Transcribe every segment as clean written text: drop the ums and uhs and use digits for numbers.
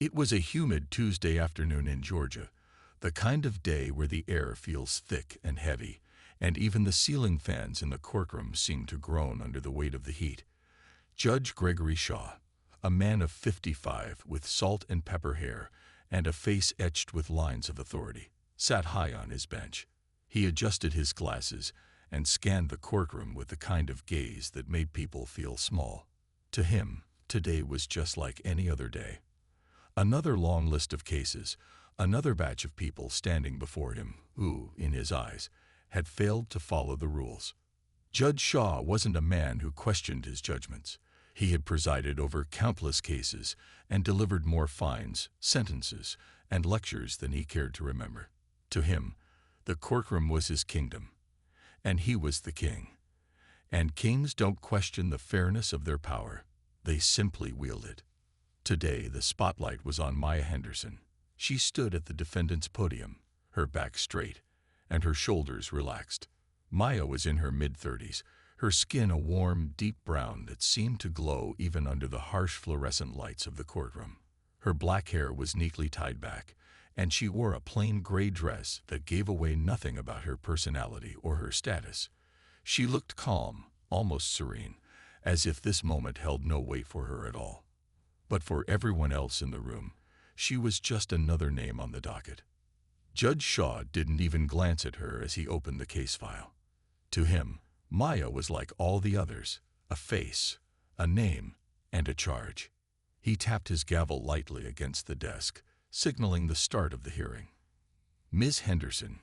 It was a humid Tuesday afternoon in Georgia, the kind of day where the air feels thick and heavy, and even the ceiling fans in the courtroom seem to groan under the weight of the heat. Judge Gregory Shaw, a man of 55 with salt and pepper hair and a face etched with lines of authority, sat high on his bench. He adjusted his glasses and scanned the courtroom with the kind of gaze that made people feel small. To him, today was just like any other day. Another long list of cases, another batch of people standing before him who, in his eyes, had failed to follow the rules. Judge Shaw wasn't a man who questioned his judgments. He had presided over countless cases and delivered more fines, sentences, and lectures than he cared to remember. To him, the courtroom was his kingdom, and he was the king. And kings don't question the fairness of their power. They simply wield it. Today, the spotlight was on Maya Henderson. She stood at the defendant's podium, her back straight, and her shoulders relaxed. Maya was in her mid-30s, her skin a warm, deep brown that seemed to glow even under the harsh fluorescent lights of the courtroom. Her black hair was neatly tied back, and she wore a plain gray dress that gave away nothing about her personality or her status. She looked calm, almost serene, as if this moment held no weight for her at all. But for everyone else in the room, she was just another name on the docket. Judge Shaw didn't even glance at her as he opened the case file. To him, Maya was like all the others, a face, a name, and a charge. He tapped his gavel lightly against the desk, signaling the start of the hearing. "Ms. Henderson,"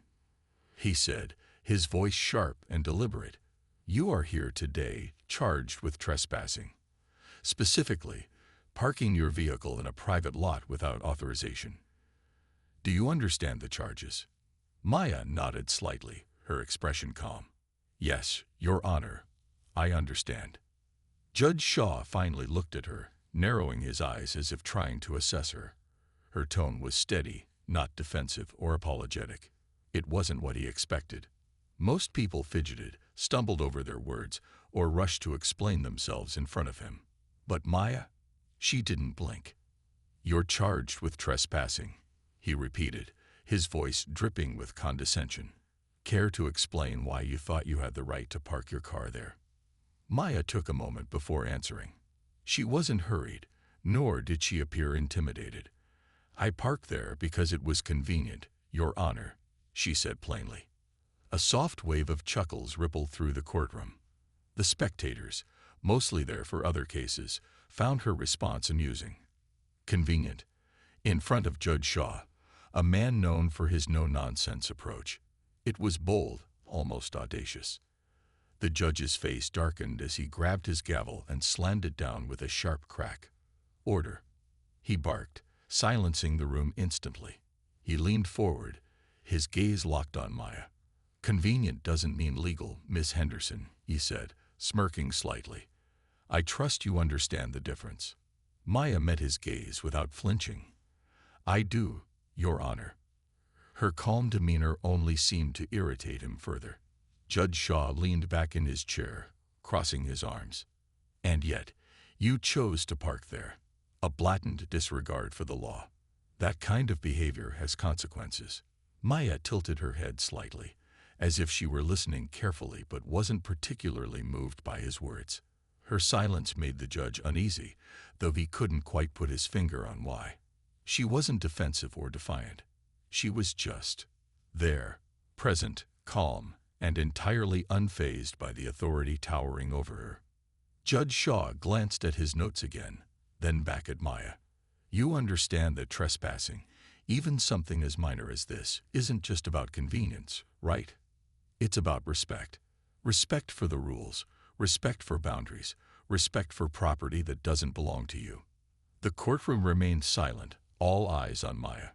he said, his voice sharp and deliberate, "you are here today charged with trespassing. Specifically, parking your vehicle in a private lot without authorization. Do you understand the charges?" Maya nodded slightly, her expression calm. "Yes, Your Honor, I understand." Judge Shaw finally looked at her, narrowing his eyes as if trying to assess her. Her tone was steady, not defensive or apologetic. It wasn't what he expected. Most people fidgeted, stumbled over their words, or rushed to explain themselves in front of him. But Maya, she didn't blink. "You're charged with trespassing," he repeated, his voice dripping with condescension. "Care to explain why you thought you had the right to park your car there?" Maya took a moment before answering. She wasn't hurried, nor did she appear intimidated. "I parked there because it was convenient, Your Honor," she said plainly. A soft wave of chuckles rippled through the courtroom. The spectators, mostly there for other cases, found her response amusing. Convenient. In front of Judge Shaw, a man known for his no-nonsense approach. It was bold, almost audacious. The judge's face darkened as he grabbed his gavel and slammed it down with a sharp crack. "Order," he barked, silencing the room instantly. He leaned forward, his gaze locked on Maya. "Convenient doesn't mean legal, Miss Henderson," he said, smirking slightly. "I trust you understand the difference." Maya met his gaze without flinching. "I do, Your Honor." Her calm demeanor only seemed to irritate him further. Judge Shaw leaned back in his chair, crossing his arms. "And yet, you chose to park there. A blatant disregard for the law. That kind of behavior has consequences." Maya tilted her head slightly, as if she were listening carefully but wasn't particularly moved by his words. Her silence made the judge uneasy, though he couldn't quite put his finger on why. She wasn't defensive or defiant. She was just there, present, calm, and entirely unfazed by the authority towering over her. Judge Shaw glanced at his notes again, then back at Maya. "You understand that trespassing, even something as minor as this, isn't just about convenience, right? It's about respect. Respect for the rules, respect for boundaries, respect for property that doesn't belong to you." The courtroom remained silent, all eyes on Maya.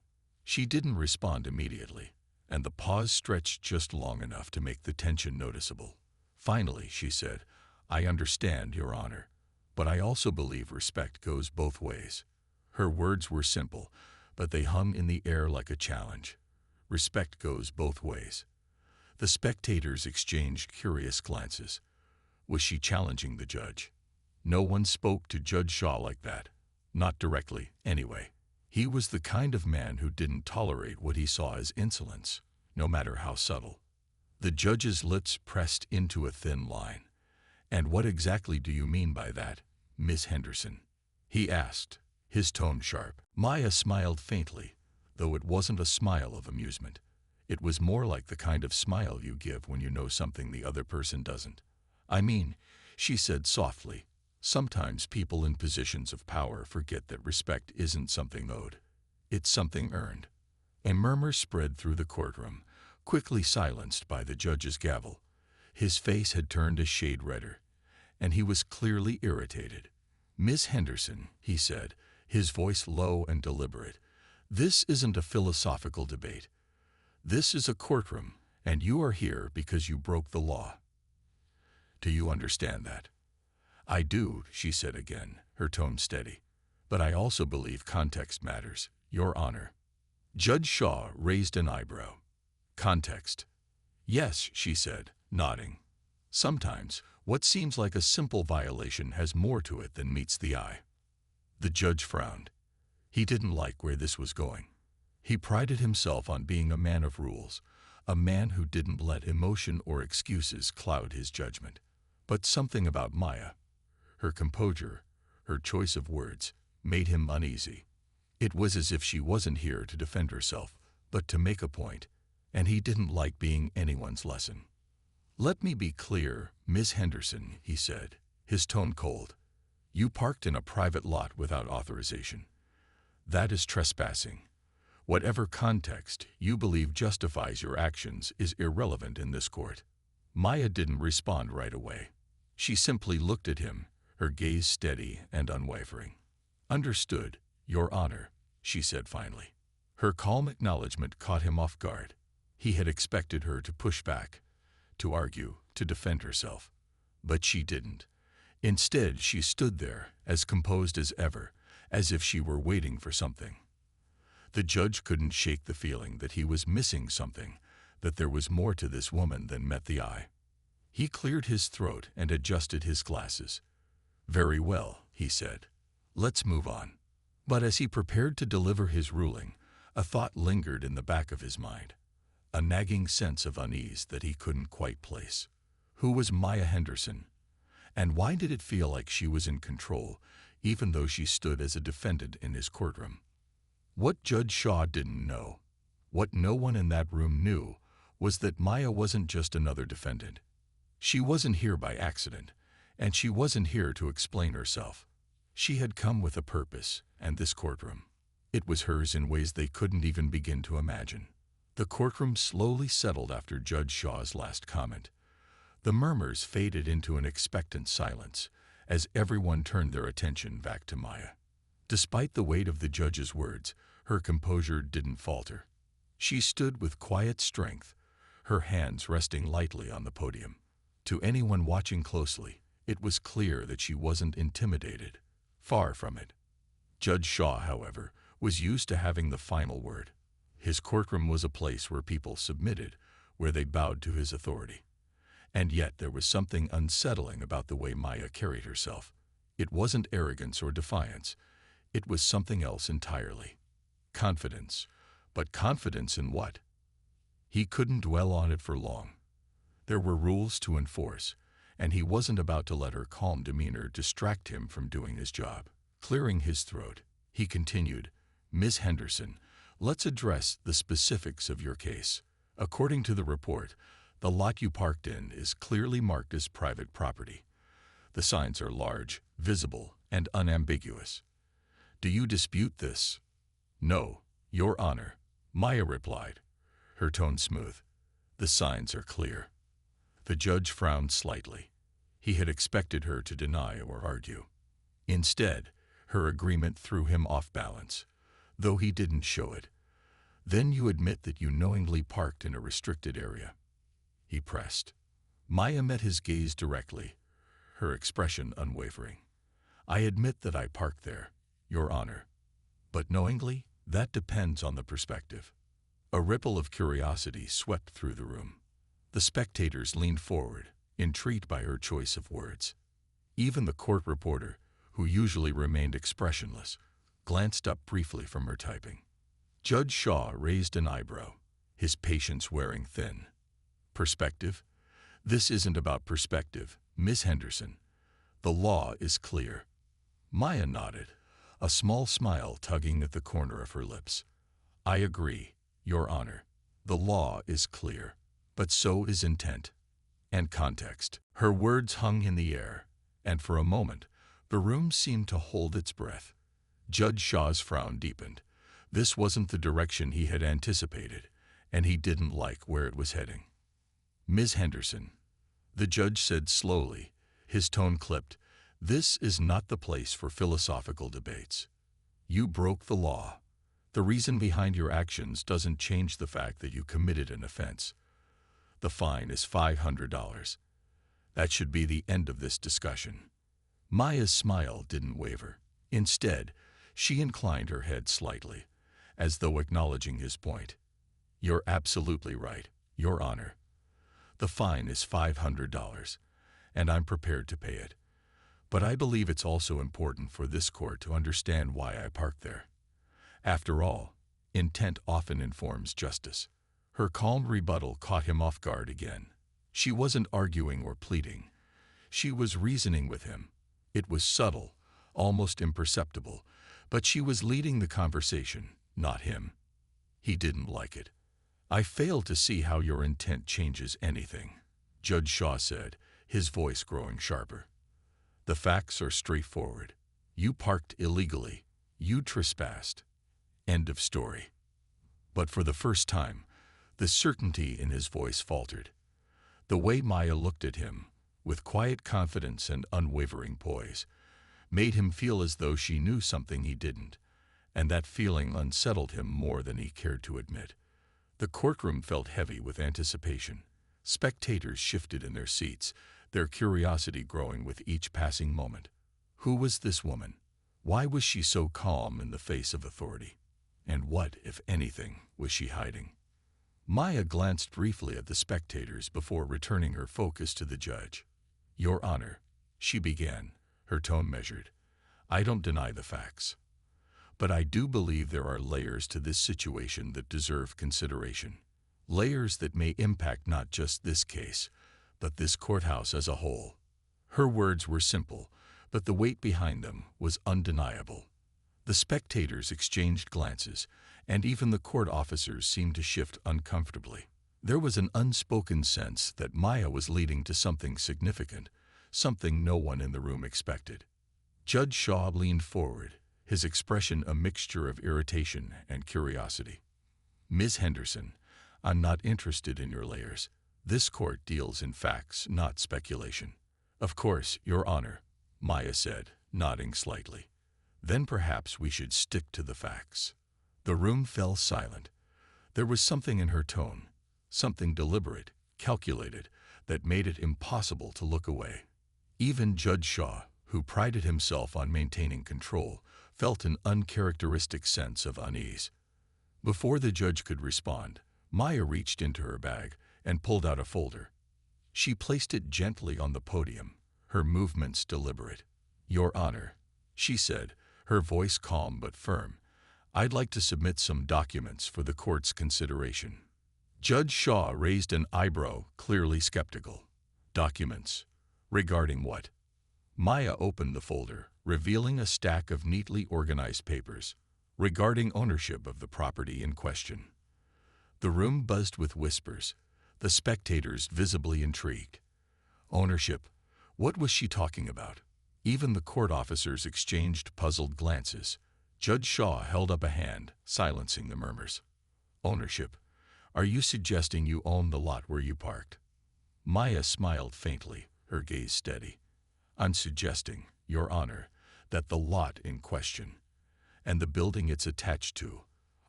She didn't respond immediately, and the pause stretched just long enough to make the tension noticeable. Finally, she said, "I understand, Your Honor, but I also believe respect goes both ways." Her words were simple, but they hung in the air like a challenge. Respect goes both ways. The spectators exchanged curious glances. Was she challenging the judge? No one spoke to Judge Shaw like that. Not directly, anyway. He was the kind of man who didn't tolerate what he saw as insolence, no matter how subtle. The judge's lips pressed into a thin line. "And what exactly do you mean by that, Miss Henderson?" he asked, his tone sharp. Maya smiled faintly, though it wasn't a smile of amusement. It was more like the kind of smile you give when you know something the other person doesn't. "I mean," she said softly, "sometimes people in positions of power forget that respect isn't something owed. It's something earned." A murmur spread through the courtroom, quickly silenced by the judge's gavel. His face had turned a shade redder, and he was clearly irritated. "Miss Henderson," he said, his voice low and deliberate, "this isn't a philosophical debate. This is a courtroom, and you are here because you broke the law. Do you understand that?" "I do," she said again, her tone steady. "But I also believe context matters, Your Honor." Judge Shaw raised an eyebrow. "Context?" "Yes," she said, nodding. "Sometimes, what seems like a simple violation has more to it than meets the eye." The judge frowned. He didn't like where this was going. He prided himself on being a man of rules, a man who didn't let emotion or excuses cloud his judgment. But something about Maya, her composure, her choice of words, made him uneasy. It was as if she wasn't here to defend herself, but to make a point, and he didn't like being anyone's lesson. "Let me be clear, Miss Henderson," he said, his tone cold. "You parked in a private lot without authorization. That is trespassing. Whatever context you believe justifies your actions is irrelevant in this court." Maya didn't respond right away. She simply looked at him, her gaze steady and unwavering. "Understood, Your Honor," she said finally. Her calm acknowledgement caught him off guard. He had expected her to push back, to argue, to defend herself. But she didn't. Instead, she stood there, as composed as ever, as if she were waiting for something. The judge couldn't shake the feeling that he was missing something, that there was more to this woman than met the eye. He cleared his throat and adjusted his glasses. "Very well," he said. "Let's move on." But as he prepared to deliver his ruling, a thought lingered in the back of his mind, a nagging sense of unease that he couldn't quite place. Who was Maya Henderson? And why did it feel like she was in control, even though she stood as a defendant in his courtroom? What Judge Shaw didn't know, what no one in that room knew, was that Maya wasn't just another defendant. She wasn't here by accident, and she wasn't here to explain herself. She had come with a purpose, and this courtroom, it was hers in ways they couldn't even begin to imagine. The courtroom slowly settled after Judge Shaw's last comment. The murmurs faded into an expectant silence as everyone turned their attention back to Maya. Despite the weight of the judge's words, her composure didn't falter. She stood with quiet strength, her hands resting lightly on the podium. To anyone watching closely, it was clear that she wasn't intimidated. Far from it. Judge Shaw, however, was used to having the final word. His courtroom was a place where people submitted, where they bowed to his authority. And yet there was something unsettling about the way Maya carried herself. It wasn't arrogance or defiance. It was something else entirely. Confidence. But confidence in what? He couldn't dwell on it for long. There were rules to enforce, and he wasn't about to let her calm demeanor distract him from doing his job. Clearing his throat, he continued, "Miss Henderson, let's address the specifics of your case. According to the report, the lot you parked in is clearly marked as private property. The signs are large, visible, and unambiguous. Do you dispute this?" "No, Your Honor," Maya replied, her tone smooth. "The signs are clear." The judge frowned slightly. He had expected her to deny or argue. Instead, her agreement threw him off balance, though he didn't show it. "Then you admit that you knowingly parked in a restricted area?" he pressed. Maya met his gaze directly, her expression unwavering. "I admit that I parked there, Your Honor. But knowingly, that depends on the perspective." A ripple of curiosity swept through the room. The spectators leaned forward, intrigued by her choice of words. Even the court reporter, who usually remained expressionless, glanced up briefly from her typing. Judge Shaw raised an eyebrow, his patience wearing thin. Perspective? This isn't about perspective, Miss Henderson. The law is clear. Maya nodded, a small smile tugging at the corner of her lips. I agree, Your Honor. The law is clear, but so is intent and context. Her words hung in the air, and for a moment, the room seemed to hold its breath. Judge Shaw's frown deepened. This wasn't the direction he had anticipated, and he didn't like where it was heading. Ms. Henderson, the judge said slowly, his tone clipped, this is not the place for philosophical debates. You broke the law. The reason behind your actions doesn't change the fact that you committed an offense. The fine is $500. That should be the end of this discussion. Maya's smile didn't waver. Instead, she inclined her head slightly, as though acknowledging his point. You're absolutely right, Your Honor. The fine is $500, and I'm prepared to pay it. But I believe it's also important for this court to understand why I parked there. After all, intent often informs justice. Her calm rebuttal caught him off guard again. She wasn't arguing or pleading. She was reasoning with him. It was subtle, almost imperceptible, but she was leading the conversation, not him. He didn't like it. I fail to see how your intent changes anything, Judge Shaw said, his voice growing sharper. The facts are straightforward. You parked illegally. You trespassed. End of story. But for the first time, the certainty in his voice faltered. The way Maya looked at him, with quiet confidence and unwavering poise, made him feel as though she knew something he didn't, and that feeling unsettled him more than he cared to admit. The courtroom felt heavy with anticipation. Spectators shifted in their seats, their curiosity growing with each passing moment. Who was this woman? Why was she so calm in the face of authority? And what, if anything, was she hiding? Maya glanced briefly at the spectators before returning her focus to the judge. Your Honor, she began, her tone measured. I don't deny the facts. But I do believe there are layers to this situation that deserve consideration. Layers that may impact not just this case, but this courthouse as a whole. Her words were simple, but the weight behind them was undeniable. The spectators exchanged glances, and even the court officers seemed to shift uncomfortably. There was an unspoken sense that Maya was leading to something significant, something no one in the room expected. Judge Shaw leaned forward, his expression a mixture of irritation and curiosity. Ms. Henderson, I'm not interested in your layers. This court deals in facts, not speculation. Of course, Your Honor, Maya said, nodding slightly. Then perhaps we should stick to the facts. The room fell silent. There was something in her tone, something deliberate, calculated, that made it impossible to look away. Even Judge Shaw, who prided himself on maintaining control, felt an uncharacteristic sense of unease. Before the judge could respond, Maya reached into her bag and pulled out a folder. She placed it gently on the podium, her movements deliberate. Your Honor, she said, her voice calm but firm, I'd like to submit some documents for the court's consideration. Judge Shaw raised an eyebrow, clearly skeptical. Documents? Regarding what? Maya opened the folder, revealing a stack of neatly organized papers, regarding ownership of the property in question. The room buzzed with whispers, the spectators visibly intrigued. Ownership? What was she talking about? Even the court officers exchanged puzzled glances. Judge Shaw held up a hand, silencing the murmurs. Ownership? Are you suggesting you own the lot where you parked? Maya smiled faintly, her gaze steady. I'm suggesting, Your Honor, that the lot in question, and the building it's attached to,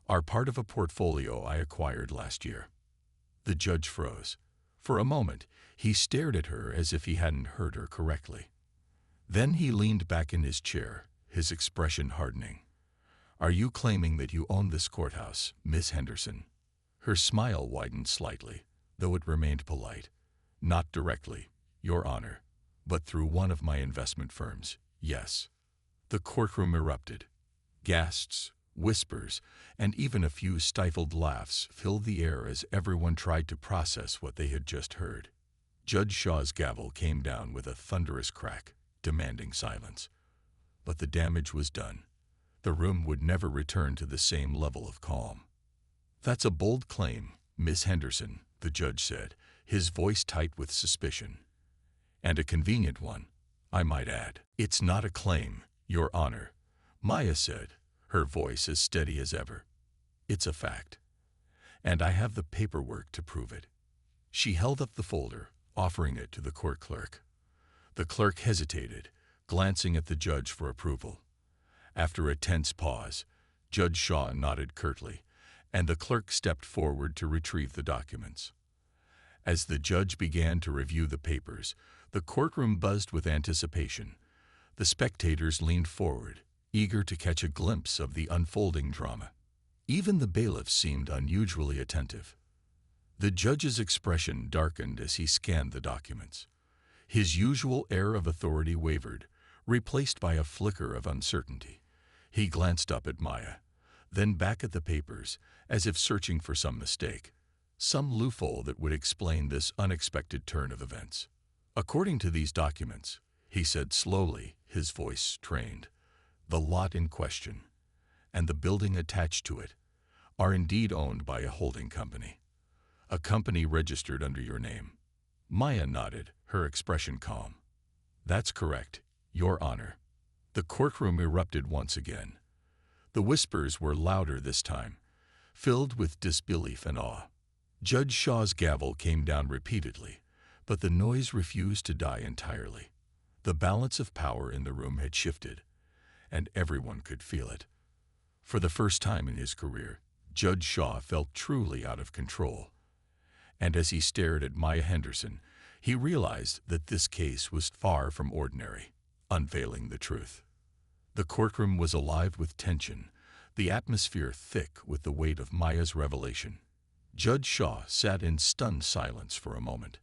are part of a portfolio I acquired last year. The judge froze. For a moment, he stared at her as if he hadn't heard her correctly. Then he leaned back in his chair, his expression hardening. Are you claiming that you own this courthouse, Miss Henderson? Her smile widened slightly, though it remained polite. Not directly, Your Honor, but through one of my investment firms, yes. The courtroom erupted. Gasps, whispers, and even a few stifled laughs filled the air as everyone tried to process what they had just heard. Judge Shaw's gavel came down with a thunderous crack, demanding silence. But the damage was done. The room would never return to the same level of calm. "That's a bold claim, Miss Henderson," the judge said, his voice tight with suspicion. "And a convenient one, I might add." "It's not a claim, Your Honor," Maya said, her voice as steady as ever. "It's a fact. And I have the paperwork to prove it." She held up the folder, offering it to the court clerk. The clerk hesitated, glancing at the judge for approval. After a tense pause, Judge Shaw nodded curtly, and the clerk stepped forward to retrieve the documents. As the judge began to review the papers, the courtroom buzzed with anticipation. The spectators leaned forward, eager to catch a glimpse of the unfolding drama. Even the bailiff seemed unusually attentive. The judge's expression darkened as he scanned the documents. His usual air of authority wavered, replaced by a flicker of uncertainty. He glanced up at Maya, then back at the papers, as if searching for some mistake, some loophole that would explain this unexpected turn of events. "According to these documents," he said slowly, his voice strained, "the lot in question, and the building attached to it, are indeed owned by a holding company. A company registered under your name." Maya nodded, her expression calm. "That's correct, Your Honor." The courtroom erupted once again. The whispers were louder this time, filled with disbelief and awe. Judge Shaw's gavel came down repeatedly, but the noise refused to die entirely. The balance of power in the room had shifted, and everyone could feel it. For the first time in his career, Judge Shaw felt truly out of control. And as he stared at Maya Henderson, he realized that this case was far from ordinary, unveiling the truth. The courtroom was alive with tension, the atmosphere thick with the weight of Maya's revelation. Judge Shaw sat in stunned silence for a moment,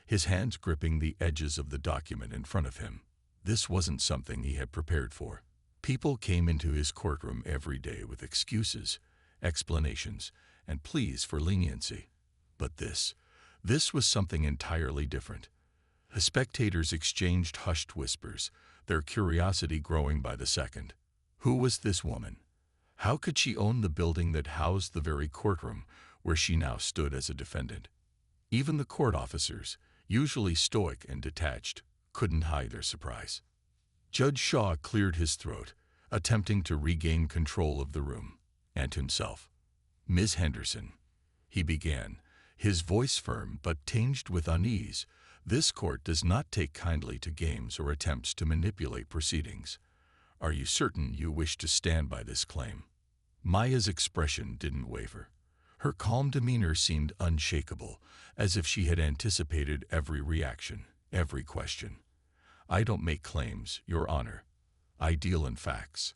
his hands gripping the edges of the document in front of him. This wasn't something he had prepared for. People came into his courtroom every day with excuses, explanations, and pleas for leniency. But this was something entirely different. The spectators exchanged hushed whispers, their curiosity growing by the second. Who was this woman? How could she own the building that housed the very courtroom where she now stood as a defendant? Even the court officers, usually stoic and detached, couldn't hide their surprise. Judge Shaw cleared his throat, attempting to regain control of the room and himself. "Ms. Henderson," he began, his voice firm but tinged with unease, "this court does not take kindly to games or attempts to manipulate proceedings. Are you certain you wish to stand by this claim?" Maya's expression didn't waver. Her calm demeanor seemed unshakable, as if she had anticipated every reaction, every question. "I don't make claims, Your Honor. I deal in facts.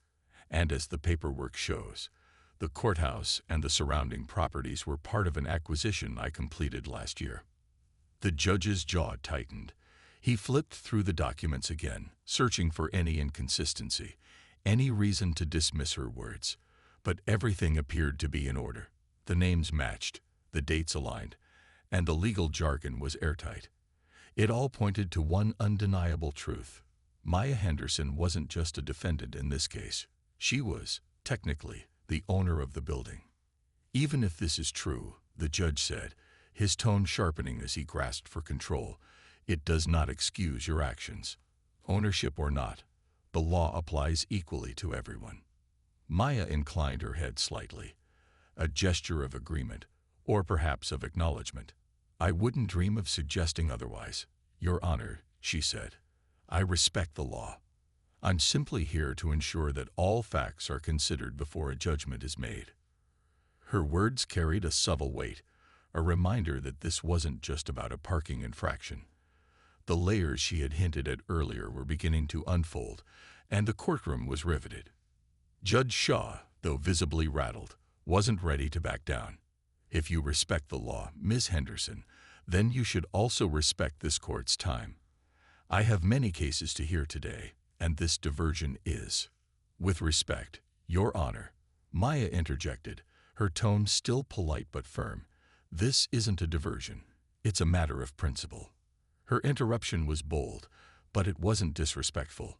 And as the paperwork shows, the courthouse and the surrounding properties were part of an acquisition I completed last year." The judge's jaw tightened. He flipped through the documents again, searching for any inconsistency, any reason to dismiss her words. But everything appeared to be in order. The names matched, the dates aligned, and the legal jargon was airtight. It all pointed to one undeniable truth. Maya Henderson wasn't just a defendant in this case. She was, technically, the owner of the building. "Even if this is true," the judge said, his tone sharpening as he grasped for control, "it does not excuse your actions. Ownership or not, the law applies equally to everyone." Maya inclined her head slightly, a gesture of agreement, or perhaps of acknowledgement. "I wouldn't dream of suggesting otherwise, Your Honor," she said. "I respect the law. I'm simply here to ensure that all facts are considered before a judgment is made." Her words carried a subtle weight, a reminder that this wasn't just about a parking infraction. The layers she had hinted at earlier were beginning to unfold, and the courtroom was riveted. Judge Shaw, though visibly rattled, wasn't ready to back down. "If you respect the law, Ms. Henderson, then you should also respect this court's time. I have many cases to hear today, and this diversion is. With respect, Your Honor, Maya interjected, her tone still polite but firm. This isn't a diversion. It's a matter of principle. Her interruption was bold, but it wasn't disrespectful.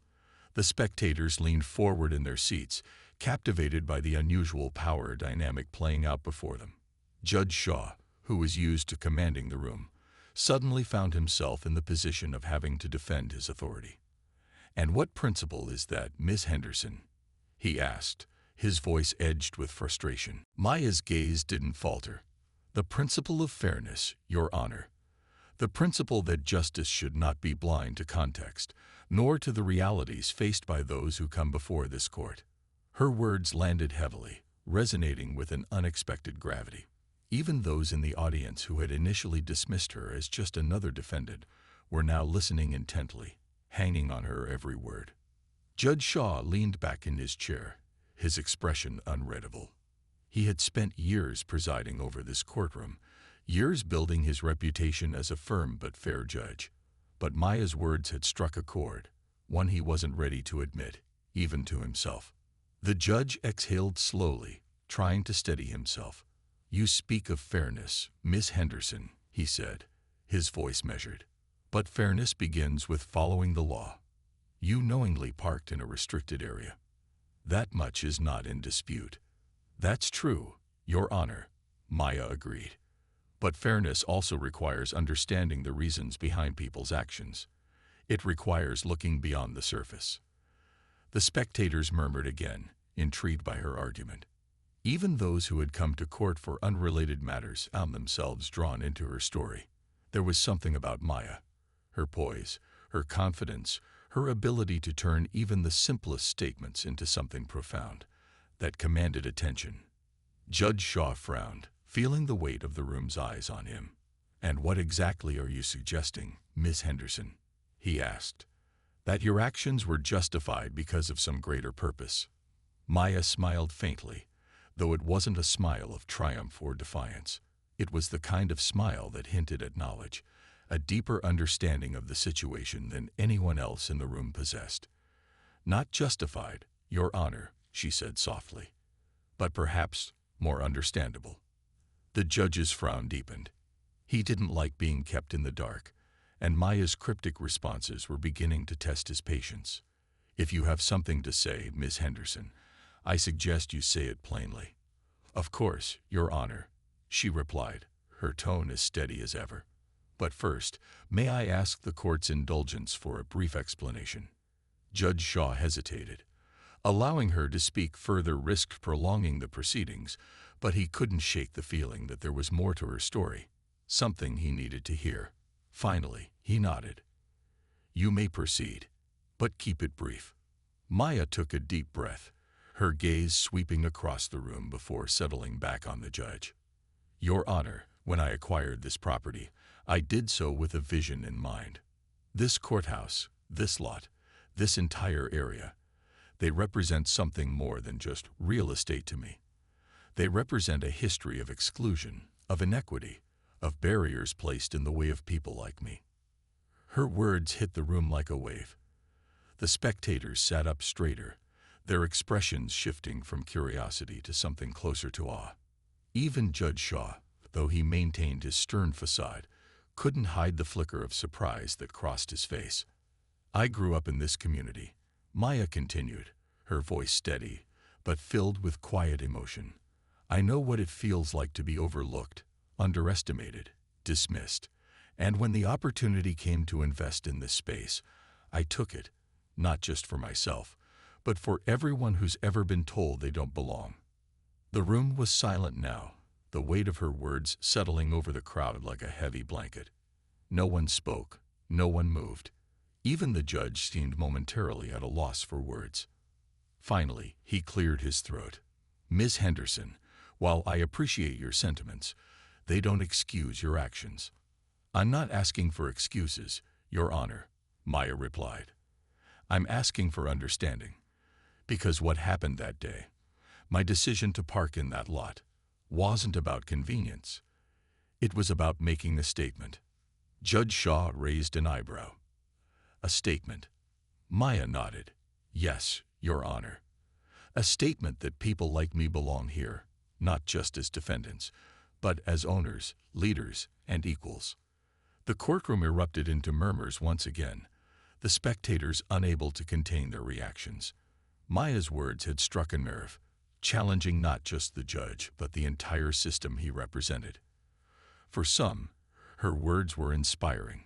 The spectators leaned forward in their seats, captivated by the unusual power dynamic playing out before them. Judge Shaw, who was used to commanding the room, suddenly found himself in the position of having to defend his authority. "And what principle is that, Miss Henderson?" he asked, his voice edged with frustration. Maya's gaze didn't falter. "The principle of fairness, Your Honor. The principle that justice should not be blind to context, nor to the realities faced by those who come before this court." Her words landed heavily, resonating with an unexpected gravity. Even those in the audience who had initially dismissed her as just another defendant were now listening intently, hanging on her every word. Judge Shaw leaned back in his chair, his expression unreadable. He had spent years presiding over this courtroom, years building his reputation as a firm but fair judge. But Maya's words had struck a chord, one he wasn't ready to admit, even to himself. The judge exhaled slowly, trying to steady himself. "You speak of fairness, Miss Henderson," he said, his voice measured. "But fairness begins with following the law. You knowingly parked in a restricted area. That much is not in dispute." "That's true, Your Honor," Maya agreed. "But fairness also requires understanding the reasons behind people's actions. It requires looking beyond the surface." The spectators murmured again, intrigued by her argument. Even those who had come to court for unrelated matters found themselves drawn into her story. There was something about Maya, her poise, her confidence, her ability to turn even the simplest statements into something profound, that commanded attention. Judge Shaw frowned, feeling the weight of the room's eyes on him. "And what exactly are you suggesting, Miss Henderson?" he asked. "That your actions were justified because of some greater purpose." Maya smiled faintly, though it wasn't a smile of triumph or defiance. It was the kind of smile that hinted at knowledge, a deeper understanding of the situation than anyone else in the room possessed. "Not justified, Your Honor," she said softly, "but perhaps more understandable." The judge's frown deepened. He didn't like being kept in the dark, and Maya's cryptic responses were beginning to test his patience. "If you have something to say, Miss Henderson, I suggest you say it plainly." "Of course, Your Honor," she replied, her tone as steady as ever. "But first, may I ask the court's indulgence for a brief explanation?" Judge Shaw hesitated. Allowing her to speak further risked prolonging the proceedings, but he couldn't shake the feeling that there was more to her story, something he needed to hear. Finally, he nodded. "You may proceed, but keep it brief." Maya took a deep breath, her gaze sweeping across the room before settling back on the judge. "Your Honor, when I acquired this property, I did so with a vision in mind. This courthouse, this lot, this entire area, they represent something more than just real estate to me. They represent a history of exclusion, of inequity, of barriers placed in the way of people like me." Her words hit the room like a wave. The spectators sat up straighter, their expressions shifting from curiosity to something closer to awe. Even Judge Shaw, though he maintained his stern facade, couldn't hide the flicker of surprise that crossed his face. "I grew up in this community," Maya continued, her voice steady, but filled with quiet emotion. "I know what it feels like to be overlooked, underestimated, dismissed. And when the opportunity came to invest in this space, I took it, not just for myself, but for everyone who's ever been told they don't belong." The room was silent now, the weight of her words settling over the crowd like a heavy blanket. No one spoke, no one moved. Even the judge seemed momentarily at a loss for words. Finally, he cleared his throat. "Miss Henderson, while I appreciate your sentiments, they don't excuse your actions." "I'm not asking for excuses, Your Honor," Maya replied. "I'm asking for understanding. Because what happened that day, my decision to park in that lot, wasn't about convenience. It was about making a statement." Judge Shaw raised an eyebrow. "A statement?" Maya nodded. "Yes, Your Honor. A statement that people like me belong here, not just as defendants, but as owners, leaders, and equals. The courtroom erupted into murmurs once again, the spectators unable to contain their reactions. Maya's words had struck a nerve, challenging not just the judge, but the entire system he represented. For some, her words were inspiring.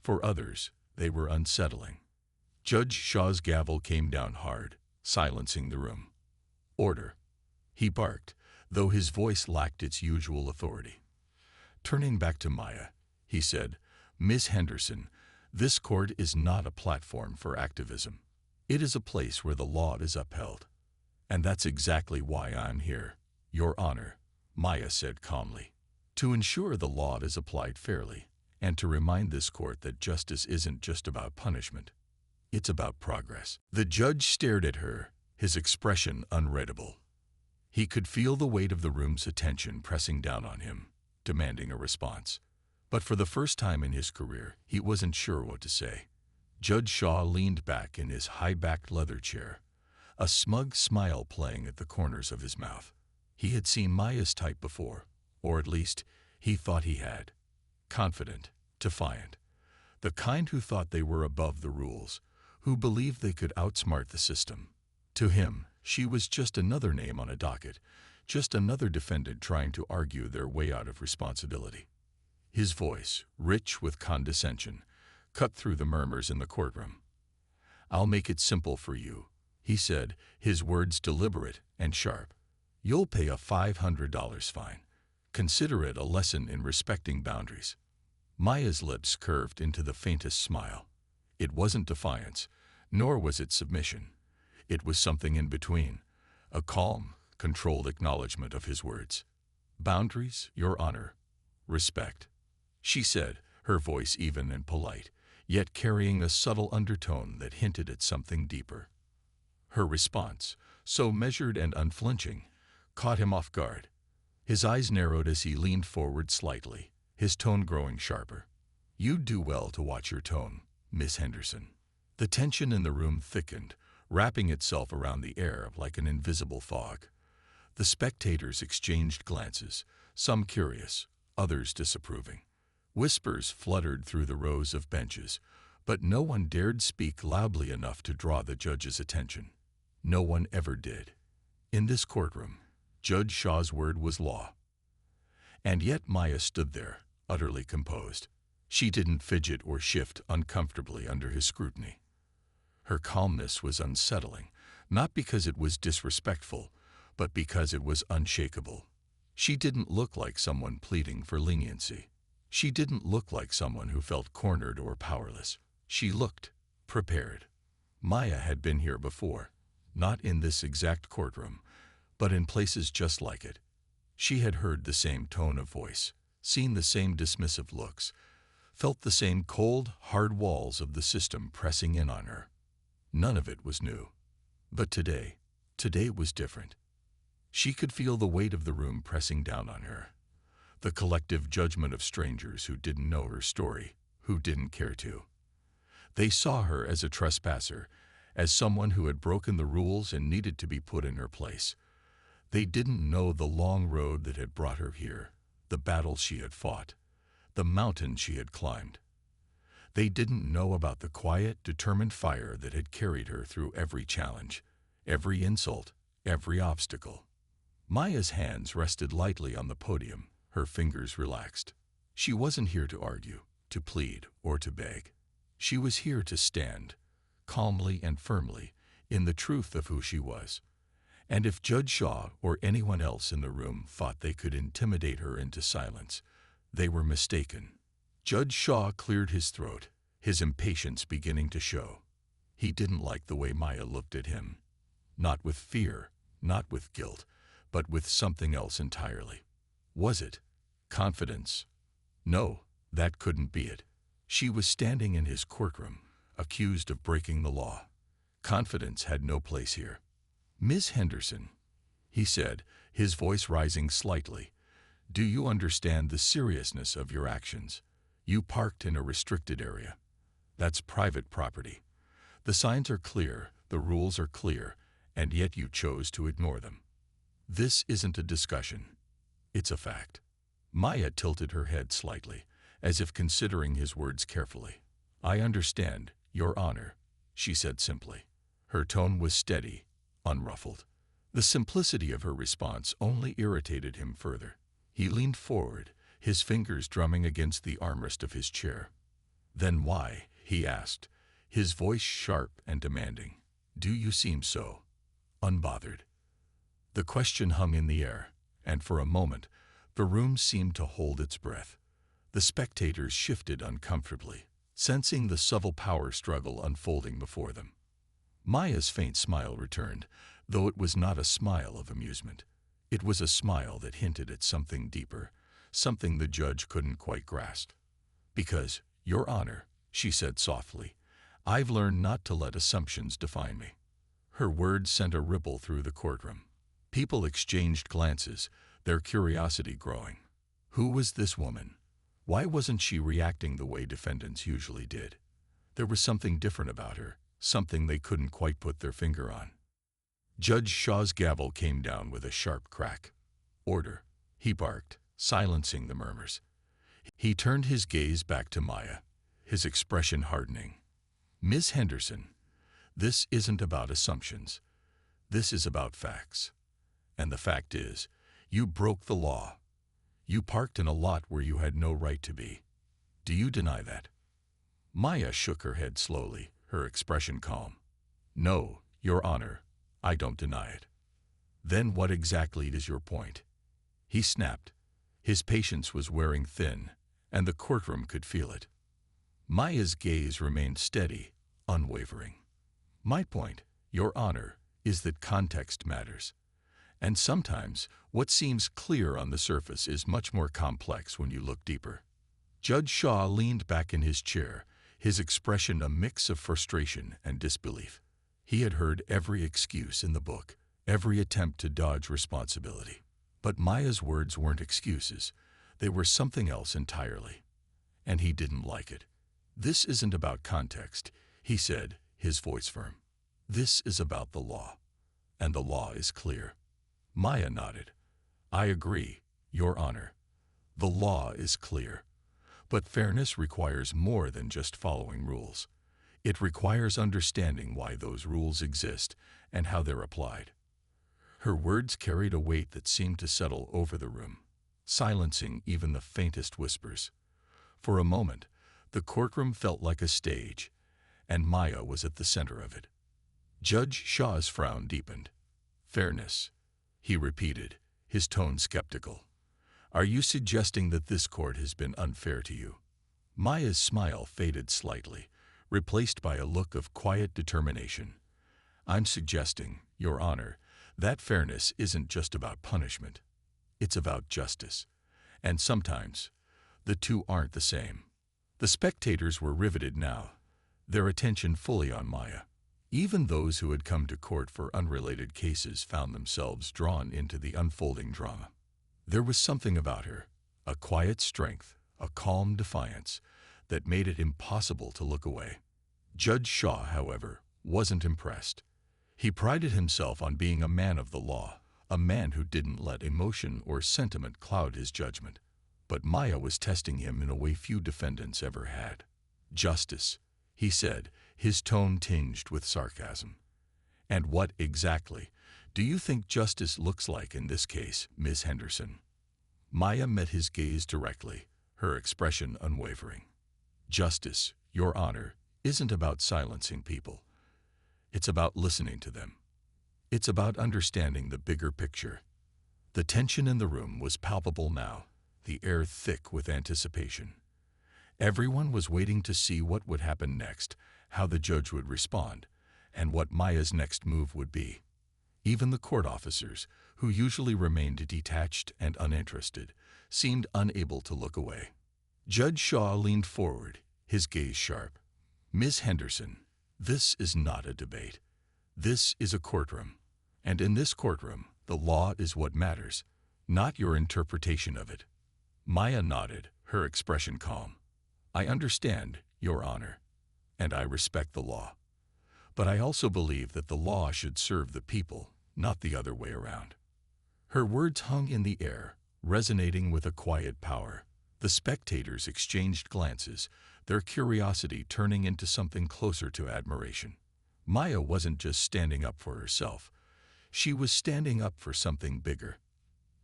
For others, they were unsettling. Judge Shaw's gavel came down hard, silencing the room. "Order," he barked, though his voice lacked its usual authority. Turning back to Maya, he said, "Miss Henderson, this court is not a platform for activism. It is a place where the law is upheld. And that's exactly why I'm here, Your Honor," Maya said calmly. "To ensure the law is applied fairly, and to remind this court that justice isn't just about punishment. It's about progress." The judge stared at her, his expression unreadable. He could feel the weight of the room's attention pressing down on him, demanding a response. But for the first time in his career, he wasn't sure what to say. Judge Shaw leaned back in his high-backed leather chair, a smug smile playing at the corners of his mouth. He had seen Maya's type before, or at least he thought he had. Confident, defiant, the kind who thought they were above the rules, who believed they could outsmart the system. To him, she was just another name on a docket, just another defendant trying to argue their way out of responsibility. His voice, rich with condescension, cut through the murmurs in the courtroom. "I'll make it simple for you," he said, his words deliberate and sharp. "You'll pay a $500 fine. Consider it a lesson in respecting boundaries." Maya's lips curved into the faintest smile. It wasn't defiance, nor was it submission. It was something in between, a calm, controlled acknowledgement of his words. "Boundaries, Your Honor. Respect," she said, her voice even and polite, yet carrying a subtle undertone that hinted at something deeper. Her response, so measured and unflinching, caught him off guard. His eyes narrowed as he leaned forward slightly, his tone growing sharper. "You'd do well to watch your tone, Miss Henderson." The tension in the room thickened, wrapping itself around the air like an invisible fog. The spectators exchanged glances, some curious, others disapproving. Whispers fluttered through the rows of benches, but no one dared speak loudly enough to draw the judge's attention. No one ever did. In this courtroom, Judge Shaw's word was law. And yet Maya stood there, utterly composed. She didn't fidget or shift uncomfortably under his scrutiny. Her calmness was unsettling, not because it was disrespectful, but because it was unshakable. She didn't look like someone pleading for leniency. She didn't look like someone who felt cornered or powerless. She looked prepared. Maya had been here before, not in this exact courtroom, but in places just like it. She had heard the same tone of voice, seen the same dismissive looks, felt the same cold, hard walls of the system pressing in on her. None of it was new. But today was different. She could feel the weight of the room pressing down on her, the collective judgment of strangers who didn't know her story, who didn't care to. They saw her as a trespasser, as someone who had broken the rules and needed to be put in her place. They didn't know the long road that had brought her here, the battles she had fought, the mountains she had climbed. They didn't know about the quiet, determined fire that had carried her through every challenge, every insult, every obstacle. Maya's hands rested lightly on the podium, her fingers relaxed. She wasn't here to argue, to plead, or to beg. She was here to stand, calmly and firmly, in the truth of who she was. And if Judge Shaw or anyone else in the room thought they could intimidate her into silence, they were mistaken. Judge Shaw cleared his throat, his impatience beginning to show. He didn't like the way Maya looked at him. Not with fear, not with guilt, but with something else entirely. Was it confidence? No, that couldn't be it. She was standing in his courtroom, accused of breaking the law. Confidence had no place here. "Miss Henderson," he said, his voice rising slightly, "do you understand the seriousness of your actions? You parked in a restricted area. That's private property. The signs are clear, the rules are clear, and yet you chose to ignore them. This isn't a discussion. It's a fact. Maya tilted her head slightly, as if considering his words carefully. I understand, Your Honor, she said simply. Her tone was steady, unruffled. The simplicity of her response only irritated him further. He leaned forward, his fingers drumming against the armrest of his chair. Then why? He asked, his voice sharp and demanding. Do you seem so unbothered? The question hung in the air, and for a moment, the room seemed to hold its breath. The spectators shifted uncomfortably, sensing the subtle power struggle unfolding before them. Maya's faint smile returned, though it was not a smile of amusement. It was a smile that hinted at something deeper, something the judge couldn't quite grasp. Because, Your Honor, she said softly, I've learned not to let assumptions define me. Her words sent a ripple through the courtroom. People exchanged glances, their curiosity growing. Who was this woman? Why wasn't she reacting the way defendants usually did? There was something different about her, something they couldn't quite put their finger on. Judge Shaw's gavel came down with a sharp crack. Order, he barked, silencing the murmurs. He turned his gaze back to Maya, his expression hardening. Ms. Henderson, this isn't about assumptions. This is about facts. And the fact is, you broke the law. You parked in a lot where you had no right to be. Do you deny that? Maya shook her head slowly, her expression calm. No, Your Honor, I don't deny it. Then what exactly is your point? He snapped. His patience was wearing thin, and the courtroom could feel it. Maya's gaze remained steady, unwavering. My point, Your Honor, is that context matters. And sometimes, what seems clear on the surface is much more complex when you look deeper. Judge Shaw leaned back in his chair, his expression a mix of frustration and disbelief. He had heard every excuse in the book, every attempt to dodge responsibility. But Maya's words weren't excuses. They were something else entirely. And he didn't like it. This isn't about context, he said, his voice firm. This is about the law. And the law is clear. Maya nodded. I agree, Your Honor. The law is clear. But fairness requires more than just following rules. It requires understanding why those rules exist and how they're applied. Her words carried a weight that seemed to settle over the room, silencing even the faintest whispers. For a moment, the courtroom felt like a stage, and Maya was at the center of it. Judge Shaw's frown deepened. Fairness, he repeated, his tone skeptical. Are you suggesting that this court has been unfair to you? Maya's smile faded slightly, replaced by a look of quiet determination. I'm suggesting, Your Honor, that fairness isn't just about punishment. It's about justice. And sometimes, the two aren't the same. The spectators were riveted now, their attention fully on Maya. Even those who had come to court for unrelated cases found themselves drawn into the unfolding drama. There was something about her, a quiet strength, a calm defiance, that made it impossible to look away. Judge Shaw, however, wasn't impressed. He prided himself on being a man of the law, a man who didn't let emotion or sentiment cloud his judgment. But Maya was testing him in a way few defendants ever had. Justice, he said, his tone tinged with sarcasm. And what exactly do you think justice looks like in this case, Ms. Henderson? Maya met his gaze directly, her expression unwavering. Justice, Your Honor, isn't about silencing people. It's about listening to them. It's about understanding the bigger picture. The tension in the room was palpable now, the air thick with anticipation. Everyone was waiting to see what would happen next, how the judge would respond, and what Maya's next move would be. Even the court officers, who usually remained detached and uninterested, seemed unable to look away. Judge Shaw leaned forward, his gaze sharp. Ms. Henderson, this is not a debate. This is a courtroom. And in this courtroom, the law is what matters, not your interpretation of it. Maya nodded, her expression calm. I understand, Your Honor, and I respect the law. But I also believe that the law should serve the people, not the other way around." Her words hung in the air, resonating with a quiet power. The spectators exchanged glances, their curiosity turning into something closer to admiration. Maya wasn't just standing up for herself. She was standing up for something bigger.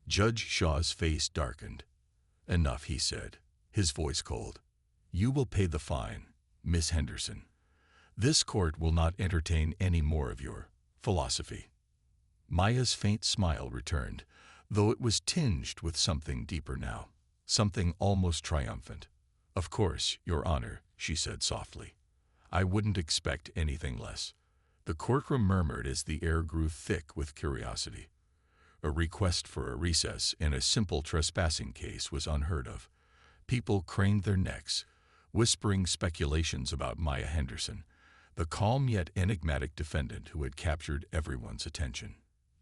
Judge Shaw's face darkened. "Enough," he said, his voice cold. "You will pay the fine, Miss Henderson. This court will not entertain any more of your philosophy." Maya's faint smile returned, though it was tinged with something deeper now, something almost triumphant. "Of course, Your Honor," she said softly. "I wouldn't expect anything less." The courtroom murmured as the air grew thick with curiosity. A request for a recess in a simple trespassing case was unheard of. People craned their necks, whispering speculations about Maya Henderson, the calm yet enigmatic defendant who had captured everyone's attention.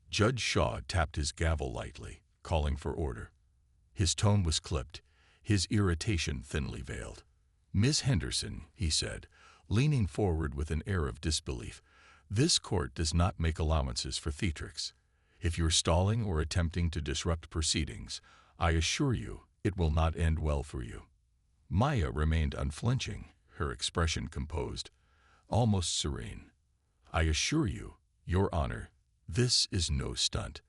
Judge Shaw tapped his gavel lightly, calling for order. His tone was clipped, his irritation thinly veiled. "Miss Henderson," he said, leaning forward with an air of disbelief, "this court does not make allowances for theatrics. If you're stalling or attempting to disrupt proceedings, I assure you it will not end well for you." Maya remained unflinching, her expression composed, almost serene. "I assure you, Your Honor, this is no stunt.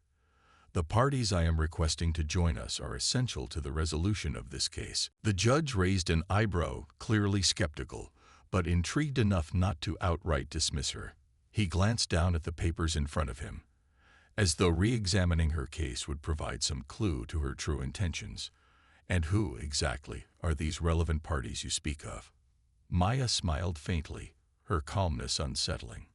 The parties I am requesting to join us are essential to the resolution of this case." The judge raised an eyebrow, clearly skeptical, but intrigued enough not to outright dismiss her. He glanced down at the papers in front of him, as though re-examining her case would provide some clue to her true intentions. "And who, exactly, are these relevant parties you speak of?" Maya smiled faintly, her calmness unsettling.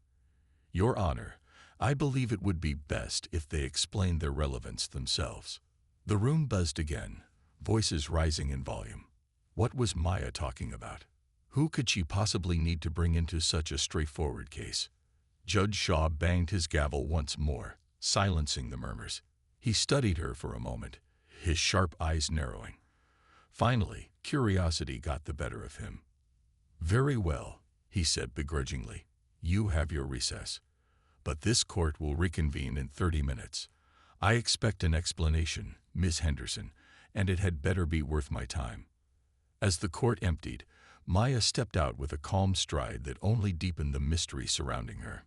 "Your Honor, I believe it would be best if they explained their relevance themselves." The room buzzed again, voices rising in volume. What was Maya talking about? Who could she possibly need to bring into such a straightforward case? Judge Shaw banged his gavel once more, silencing the murmurs. He studied her for a moment, his sharp eyes narrowing. Finally, curiosity got the better of him. "Very well," he said begrudgingly. "You have your recess. But this court will reconvene in 30 minutes. I expect an explanation, Miss Henderson, and it had better be worth my time." As the court emptied, Maya stepped out with a calm stride that only deepened the mystery surrounding her.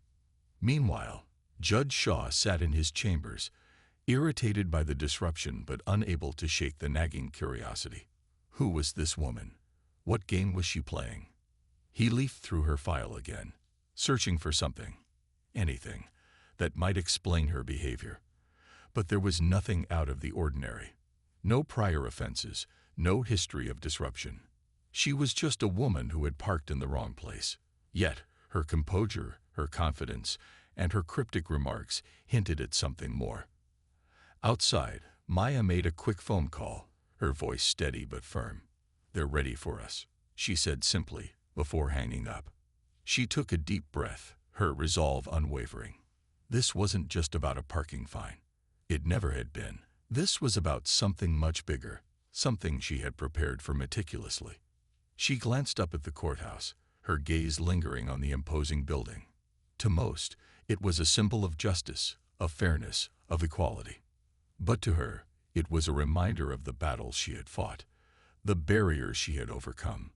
Meanwhile, Judge Shaw sat in his chambers, irritated by the disruption but unable to shake the nagging curiosity. Who was this woman? What game was she playing? He leafed through her file again, searching for something, anything, that might explain her behavior. But there was nothing out of the ordinary. No prior offenses, no history of disruption. She was just a woman who had parked in the wrong place. Yet, her composure, her confidence, and her cryptic remarks hinted at something more. Outside, Maya made a quick phone call, her voice steady but firm. "They're ready for us," she said simply, before hanging up. She took a deep breath, her resolve unwavering. This wasn't just about a parking fine. It never had been. This was about something much bigger, something she had prepared for meticulously. She glanced up at the courthouse, her gaze lingering on the imposing building. To most, it was a symbol of justice, of fairness, of equality. But to her, it was a reminder of the battles she had fought, the barriers she had overcome.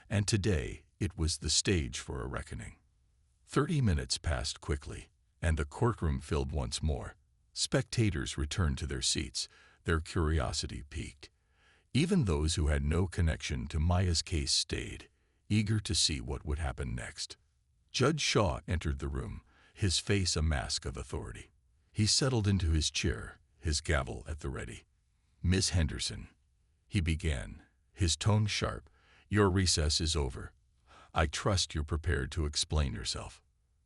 And today, it was the stage for a reckoning. 30 minutes passed quickly, and the courtroom filled once more. Spectators returned to their seats, their curiosity piqued. Even those who had no connection to Maya's case stayed, eager to see what would happen next. Judge Shaw entered the room, his face a mask of authority. He settled into his chair, his gavel at the ready. "Miss Henderson," he began, his tone sharp, "your recess is over. I trust you're prepared to explain yourself."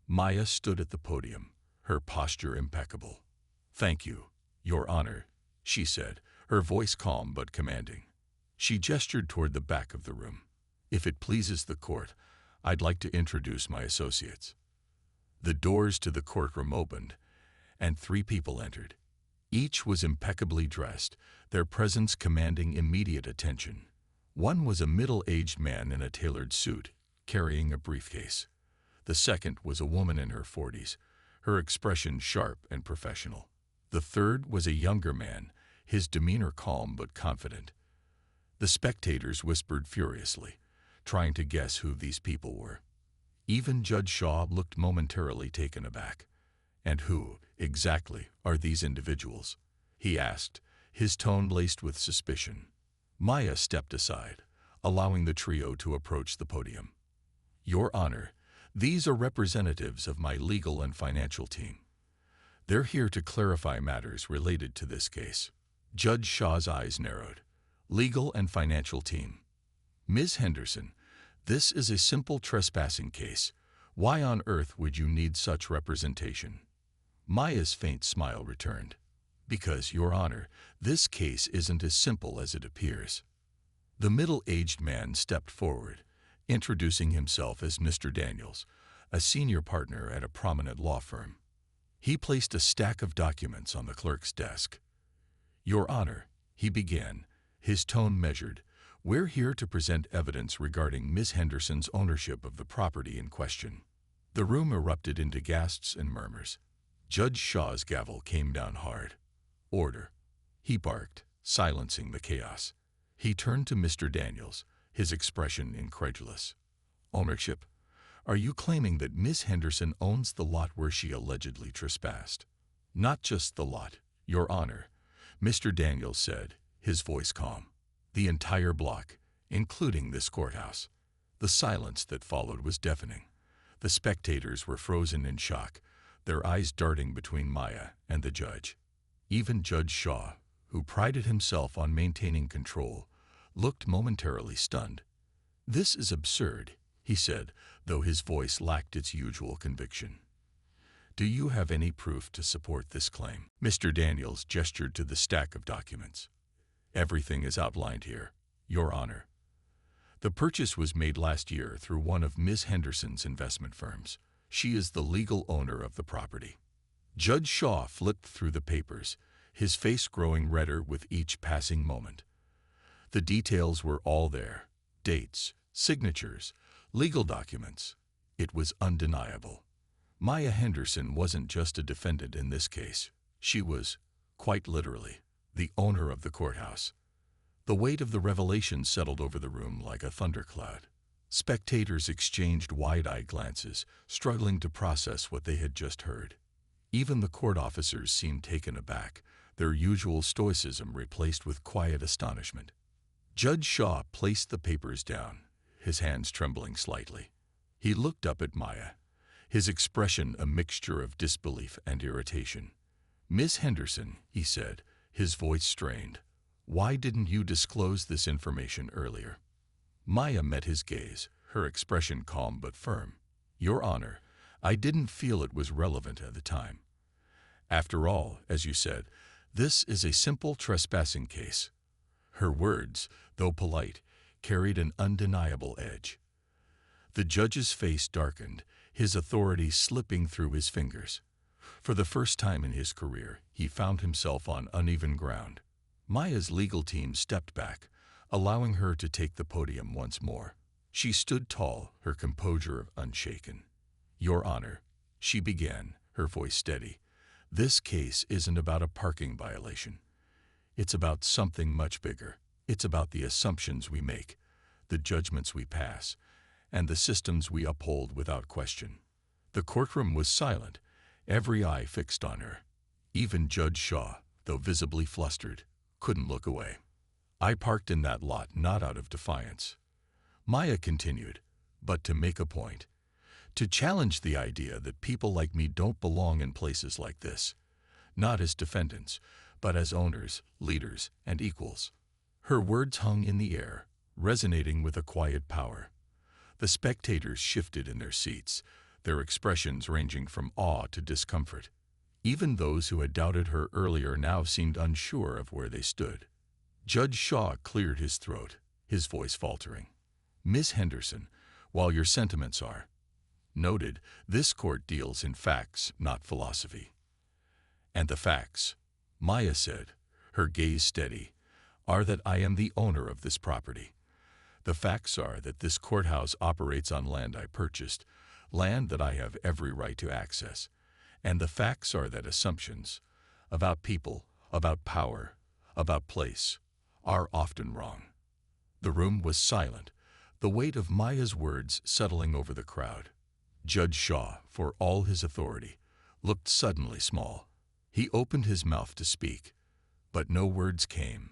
Maya stood at the podium, her posture impeccable. "Thank you, Your Honor," she said, her voice calm but commanding. She gestured toward the back of the room. "If it pleases the court, I'd like to introduce my associates." The doors to the courtroom opened, and 3 people entered. Each was impeccably dressed, their presence commanding immediate attention. One was a middle-aged man in a tailored suit, carrying a briefcase. The second was a woman in her 40s, her expression sharp and professional. The third was a younger man, his demeanor calm but confident. The spectators whispered furiously, trying to guess who these people were. Even Judge Shaw looked momentarily taken aback. "And who, exactly, are these individuals?" he asked, his tone laced with suspicion. Maya stepped aside, allowing the trio to approach the podium. "Your Honor, these are representatives of my legal and financial team. They're here to clarify matters related to this case." Judge Shaw's eyes narrowed. "Legal and financial team. Ms. Henderson, this is a simple trespassing case. Why on earth would you need such representation?" Maya's faint smile returned. "Because, Your Honor, this case isn't as simple as it appears." The middle-aged man stepped forward, introducing himself as Mr. Daniels, a senior partner at a prominent law firm. He placed a stack of documents on the clerk's desk. "Your Honor," he began, his tone measured, "we're here to present evidence regarding Miss Henderson's ownership of the property in question." The room erupted into gasps and murmurs. Judge Shaw's gavel came down hard. "Order," he barked, silencing the chaos. He turned to Mr. Daniels, his expression incredulous. "Ownership? Are you claiming that Miss Henderson owns the lot where she allegedly trespassed?" "Not just the lot, Your Honor," Mr. Daniels said, his voice calm. "The entire block, including this courthouse." The silence that followed was deafening. The spectators were frozen in shock, their eyes darting between Maya and the judge. Even Judge Shaw, who prided himself on maintaining control, looked momentarily stunned. "This is absurd," he said, though his voice lacked its usual conviction. "Do you have any proof to support this claim?" Mr. Daniels gestured to the stack of documents. "Everything is outlined here, Your Honor. The purchase was made last year through one of Miss Henderson's investment firms. She is the legal owner of the property." Judge Shaw flipped through the papers, his face growing redder with each passing moment. The details were all there: dates, signatures, legal documents. It was undeniable. Maya Henderson wasn't just a defendant in this case. She was, quite literally, the owner of the courthouse. The weight of the revelation settled over the room like a thundercloud. Spectators exchanged wide-eyed glances, struggling to process what they had just heard. Even the court officers seemed taken aback, their usual stoicism replaced with quiet astonishment. Judge Shaw placed the papers down, his hands trembling slightly. He looked up at Maya, his expression a mixture of disbelief and irritation. "Miss Henderson," he said, his voice strained, "why didn't you disclose this information earlier?" Maya met his gaze, her expression calm but firm. "Your Honor, I didn't feel it was relevant at the time. After all, as you said, this is a simple trespassing case." Her words, though polite, carried an undeniable edge. The judge's face darkened, his authority slipping through his fingers. For the first time in his career, he found himself on uneven ground. Maya's legal team stepped back, allowing her to take the podium once more. She stood tall, her composure unshaken. "Your Honor," she began, her voice steady, "this case isn't about a parking violation. It's about something much bigger. It's about the assumptions we make, the judgments we pass, and the systems we uphold without question." The courtroom was silent, every eye fixed on her. Even Judge Shaw, though visibly flustered, couldn't look away. "I parked in that lot not out of defiance," Maya continued, "but to make a point. To challenge the idea that people like me don't belong in places like this. Not as defendants, but as owners, leaders, and equals." Her words hung in the air, resonating with a quiet power. The spectators shifted in their seats, their expressions ranging from awe to discomfort. Even those who had doubted her earlier now seemed unsure of where they stood. Judge Shaw cleared his throat, his voice faltering. "Miss Henderson, while your sentiments are noted, this court deals in facts, not philosophy." "And the facts," Maya said, her gaze steady, "are that I am the owner of this property. The facts are that this courthouse operates on land I purchased, land that I have every right to access. And the facts are that assumptions about people, about power, about place, are often wrong. The room was silent, the weight of Maya's words settling over the crowd. Judge Shaw, for all his authority, looked suddenly small. He opened his mouth to speak, but no words came.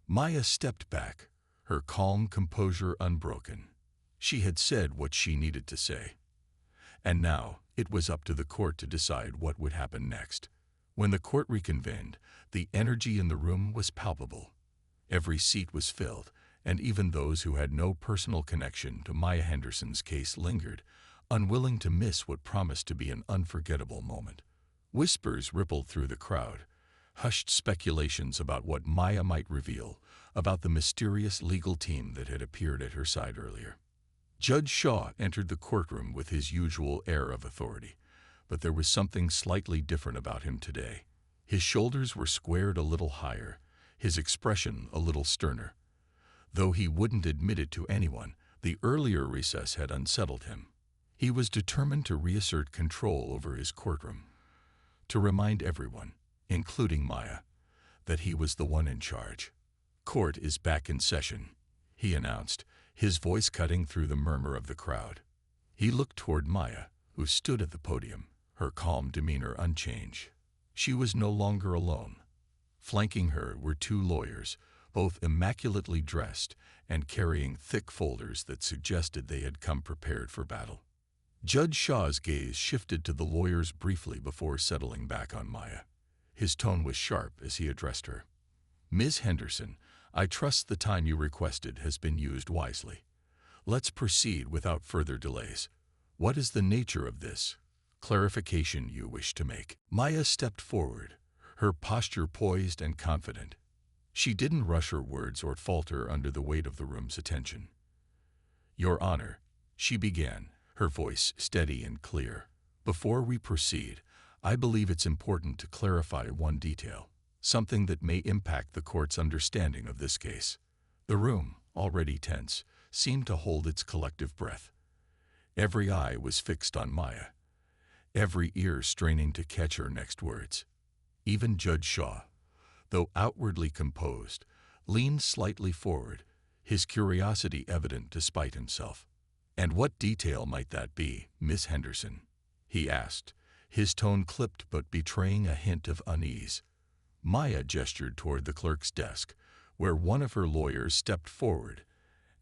Maya stepped back, her calm composure unbroken. She had said what she needed to say. And now it was up to the court to decide what would happen next. When the court reconvened, the energy in the room was palpable. Every seat was filled, and even those who had no personal connection to Maya Henderson's case lingered, unwilling to miss what promised to be an unforgettable moment. Whispers rippled through the crowd, hushed speculations about what Maya might reveal, about the mysterious legal team that had appeared at her side earlier. Judge Shaw entered the courtroom with his usual air of authority, but there was something slightly different about him today. His shoulders were squared a little higher, his expression a little sterner. Though he wouldn't admit it to anyone, the earlier recess had unsettled him. He was determined to reassert control over his courtroom, to remind everyone, including Maya, that he was the one in charge. "Court is back in session," he announced, his voice cutting through the murmur of the crowd. He looked toward Maya, who stood at the podium, her calm demeanor unchanged. She was no longer alone. Flanking her were two lawyers, both immaculately dressed and carrying thick folders that suggested they had come prepared for battle. Judge Shaw's gaze shifted to the lawyers briefly before settling back on Maya. His tone was sharp as he addressed her. "Ms. Henderson, I trust the time you requested has been used wisely. Let's proceed without further delays. What is the nature of this clarification you wish to make?" Maya stepped forward, her posture poised and confident. She didn't rush her words or falter under the weight of the room's attention. "Your Honor," she began, her voice steady and clear. "Before we proceed, I believe it's important to clarify one detail, something that may impact the court's understanding of this case." The room, already tense, seemed to hold its collective breath. Every eye was fixed on Maya, every ear straining to catch her next words. Even Judge Shaw, though outwardly composed, leaned slightly forward, his curiosity evident despite himself. "And what detail might that be, Miss Henderson?" he asked, his tone clipped but betraying a hint of unease. Maya gestured toward the clerk's desk, where one of her lawyers stepped forward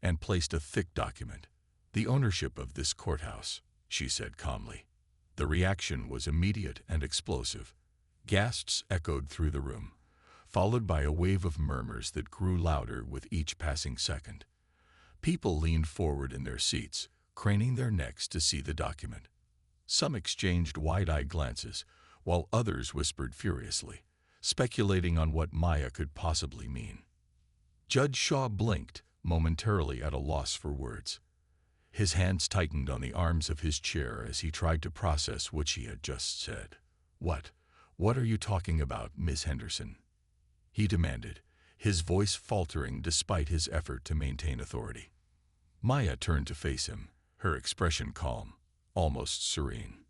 and placed a thick document. "The ownership of this courthouse," she said calmly. The reaction was immediate and explosive. Gasps echoed through the room, followed by a wave of murmurs that grew louder with each passing second. People leaned forward in their seats, craning their necks to see the document. Some exchanged wide-eyed glances, while others whispered furiously, speculating on what Maya could possibly mean. Judge Shaw blinked, momentarily at a loss for words. His hands tightened on the arms of his chair as he tried to process what she had just said. What are you talking about, Miss Henderson?" he demanded, his voice faltering despite his effort to maintain authority. Maya turned to face him, her expression calm, almost serene.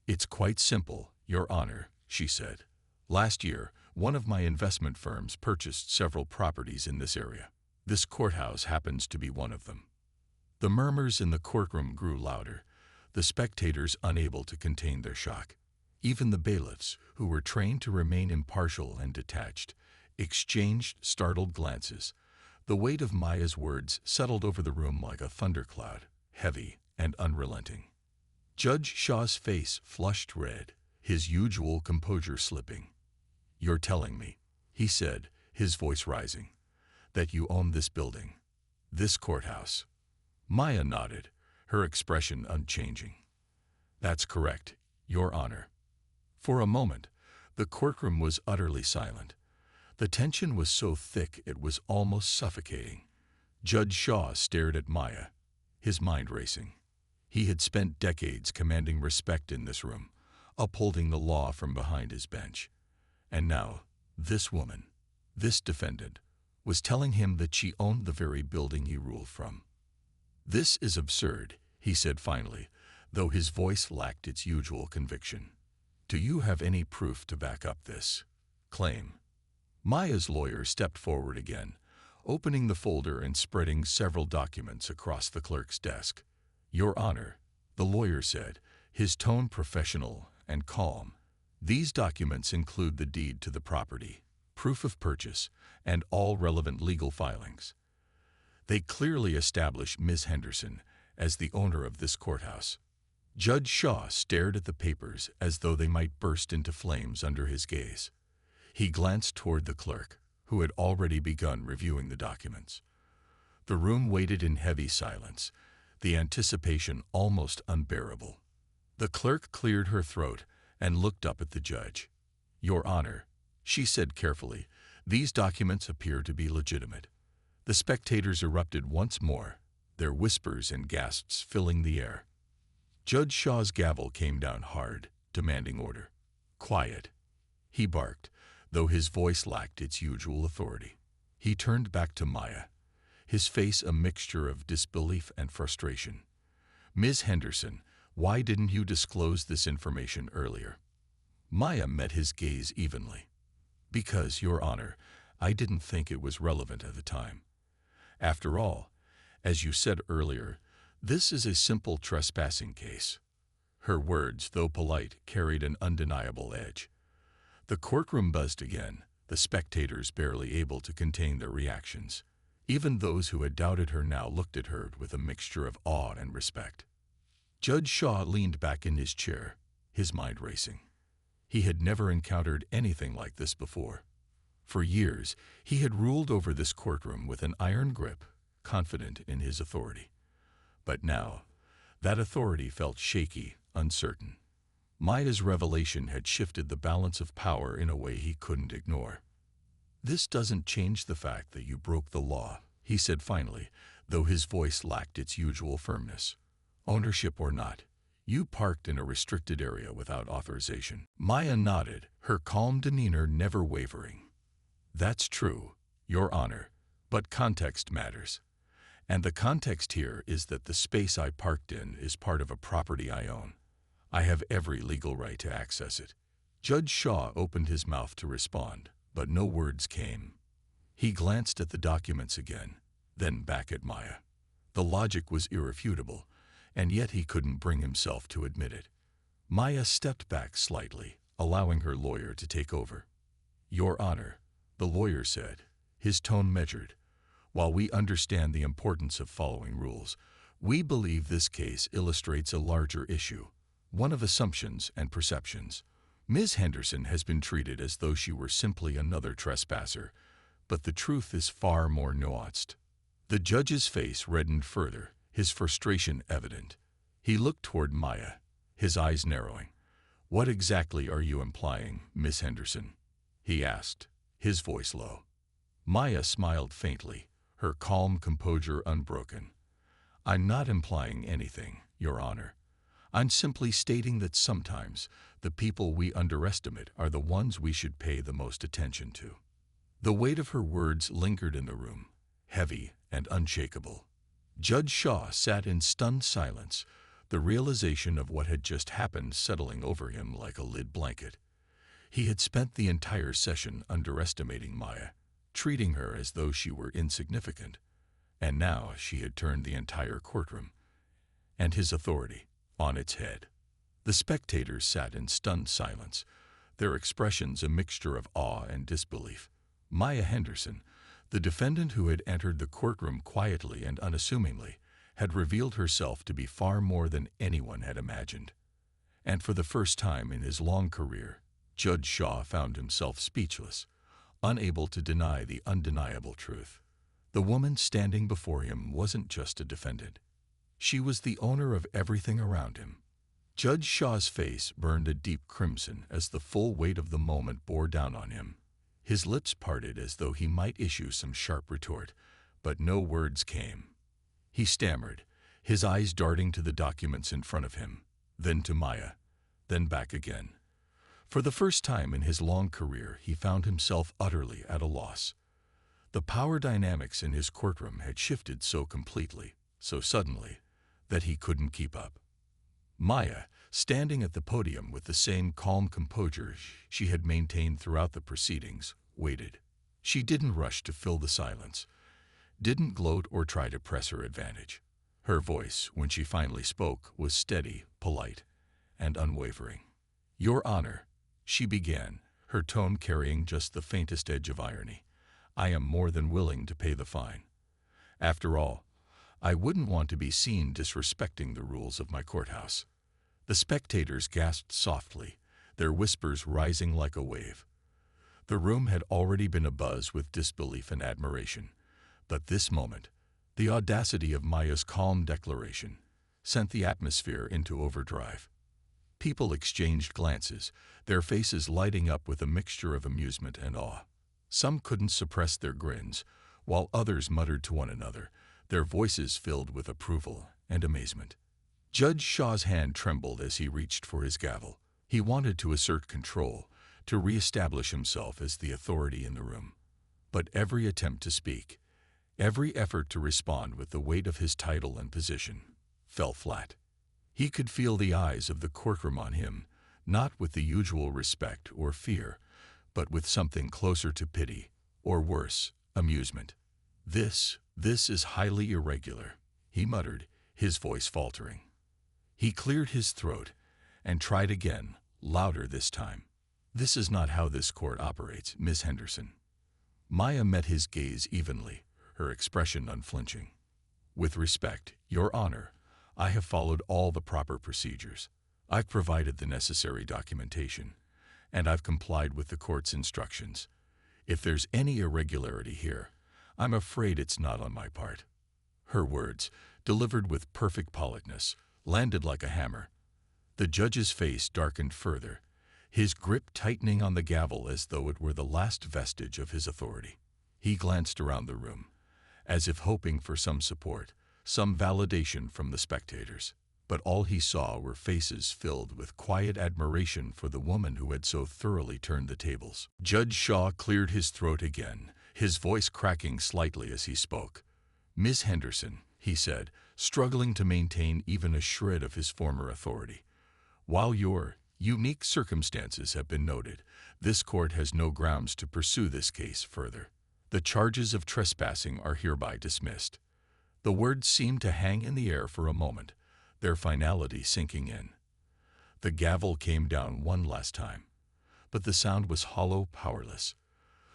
"It's quite simple, Your Honor," she said. "Last year, one of my investment firms purchased several properties in this area. This courthouse happens to be one of them." The murmurs in the courtroom grew louder, the spectators unable to contain their shock. Even the bailiffs, who were trained to remain impartial and detached, exchanged startled glances. The weight of Maya's words settled over the room like a thundercloud, heavy and unrelenting. Judge Shaw's face flushed red, his usual composure slipping. "You're telling me," he said, his voice rising, "that you own this building, this courthouse?" Maya nodded, her expression unchanging. "That's correct, Your Honor." For a moment, the courtroom was utterly silent. The tension was so thick it was almost suffocating. Judge Shaw stared at Maya, his mind racing. He had spent decades commanding respect in this room, upholding the law from behind his bench. And now, this woman, this defendant, was telling him that she owned the very building he ruled from. "This is absurd," he said finally, though his voice lacked its usual conviction. "Do you have any proof to back up this claim?" Maya's lawyer stepped forward again, opening the folder and spreading several documents across the clerk's desk. "Your Honor," the lawyer said, his tone professional and calm, "these documents include the deed to the property, proof of purchase, and all relevant legal filings. They clearly establish Ms. Henderson as the owner of this courthouse." Judge Shaw stared at the papers as though they might burst into flames under his gaze. He glanced toward the clerk, who had already begun reviewing the documents. The room waited in heavy silence, the anticipation almost unbearable. The clerk cleared her throat and looked up at the judge. "Your Honor," she said carefully, "these documents appear to be legitimate." The spectators erupted once more, their whispers and gasps filling the air. Judge Shaw's gavel came down hard, demanding order. "Quiet," he barked, though his voice lacked its usual authority. He turned back to Maya, his face a mixture of disbelief and frustration. "Ms. Henderson, why didn't you disclose this information earlier?" Maya met his gaze evenly. "Because, Your Honor, I didn't think it was relevant at the time. After all, as you said earlier, this is a simple trespassing case." Her words, though polite, carried an undeniable edge. The courtroom buzzed again, the spectators barely able to contain their reactions. Even those who had doubted her now looked at her with a mixture of awe and respect. Judge Shaw leaned back in his chair, his mind racing. He had never encountered anything like this before. For years, he had ruled over this courtroom with an iron grip, confident in his authority. But now, that authority felt shaky, uncertain. Maya's revelation had shifted the balance of power in a way he couldn't ignore. "This doesn't change the fact that you broke the law," he said finally, though his voice lacked its usual firmness. "Ownership or not, you parked in a restricted area without authorization." Maya nodded, her calm demeanor never wavering. "That's true, Your Honor, but context matters. And the context here is that the space I parked in is part of a property I own. I have every legal right to access it." Judge Shaw opened his mouth to respond, but no words came. He glanced at the documents again, then back at Maya. The logic was irrefutable, and yet he couldn't bring himself to admit it. Maya stepped back slightly, allowing her lawyer to take over. "Your Honor," the lawyer said, his tone measured, "while we understand the importance of following rules, we believe this case illustrates a larger issue, one of assumptions and perceptions. Ms. Henderson has been treated as though she were simply another trespasser, but the truth is far more nuanced." The judge's face reddened further, his frustration evident. He looked toward Maya, his eyes narrowing. "What exactly are you implying, Miss Henderson?" he asked, his voice low. Maya smiled faintly, her calm composure unbroken. "I'm not implying anything, Your Honor. I'm simply stating that sometimes the people we underestimate are the ones we should pay the most attention to." The weight of her words lingered in the room, heavy and unshakable. Judge Shaw sat in stunned silence, the realization of what had just happened settling over him like a lid blanket. He had spent the entire session underestimating Maya, treating her as though she were insignificant, and now she had turned the entire courtroom, and his authority, on its head. The spectators sat in stunned silence, their expressions a mixture of awe and disbelief. Maya Henderson, the defendant who had entered the courtroom quietly and unassumingly, had revealed herself to be far more than anyone had imagined. And for the first time in his long career, Judge Shaw found himself speechless, unable to deny the undeniable truth. The woman standing before him wasn't just a defendant. She was the owner of everything around him. Judge Shaw's face burned a deep crimson as the full weight of the moment bore down on him. His lips parted as though he might issue some sharp retort, but no words came. He stammered, his eyes darting to the documents in front of him, then to Maya, then back again. For the first time in his long career, he found himself utterly at a loss. The power dynamics in his courtroom had shifted so completely, so suddenly, that he couldn't keep up. Maya, standing at the podium with the same calm composure she had maintained throughout the proceedings, waited. She didn't rush to fill the silence, didn't gloat or try to press her advantage. Her voice, when she finally spoke, was steady, polite, and unwavering. "Your Honor," she began, her tone carrying just the faintest edge of irony, "I am more than willing to pay the fine. After all, I wouldn't want to be seen disrespecting the rules of my courthouse." The spectators gasped softly, their whispers rising like a wave. The room had already been abuzz with disbelief and admiration, but this moment, the audacity of Maya's calm declaration, sent the atmosphere into overdrive. People exchanged glances, their faces lighting up with a mixture of amusement and awe. Some couldn't suppress their grins, while others muttered to one another, their voices filled with approval and amazement. Judge Shaw's hand trembled as he reached for his gavel. He wanted to assert control, to reestablish himself as the authority in the room. But every attempt to speak, every effort to respond with the weight of his title and position, fell flat. He could feel the eyes of the courtroom on him, not with the usual respect or fear, but with something closer to pity, or worse, amusement. This is highly irregular," he muttered, his voice faltering. He cleared his throat and tried again, louder this time. "This is not how this court operates, Miss Henderson." Maya met his gaze evenly, her expression unflinching. "With respect, Your Honor, I have followed all the proper procedures. I've provided the necessary documentation, and I've complied with the court's instructions. If there's any irregularity here, I'm afraid it's not on my part." Her words, delivered with perfect politeness, landed like a hammer. The judge's face darkened further, his grip tightening on the gavel as though it were the last vestige of his authority. He glanced around the room, as if hoping for some support, some validation from the spectators. But all he saw were faces filled with quiet admiration for the woman who had so thoroughly turned the tables. Judge Shaw cleared his throat again, his voice cracking slightly as he spoke. "Miss Henderson," he said, struggling to maintain even a shred of his former authority, "while your unique circumstances have been noted, this court has no grounds to pursue this case further. The charges of trespassing are hereby dismissed." The words seemed to hang in the air for a moment, their finality sinking in. The gavel came down one last time, but the sound was hollow, powerless.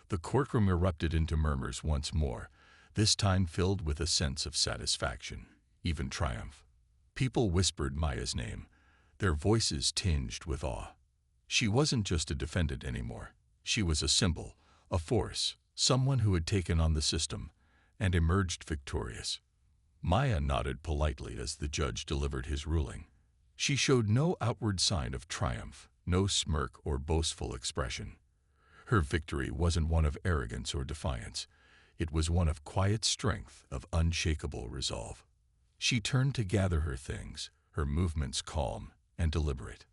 The courtroom erupted into murmurs once more, this time filled with a sense of satisfaction, even triumph. People whispered Maya's name, their voices tinged with awe. She wasn't just a defendant anymore. She was a symbol, a force, someone who had taken on the system and emerged victorious. Maya nodded politely as the judge delivered his ruling. She showed no outward sign of triumph, no smirk or boastful expression. Her victory wasn't one of arrogance or defiance. It was one of quiet strength, of unshakable resolve. She turned to gather her things, her movements calm and deliberate.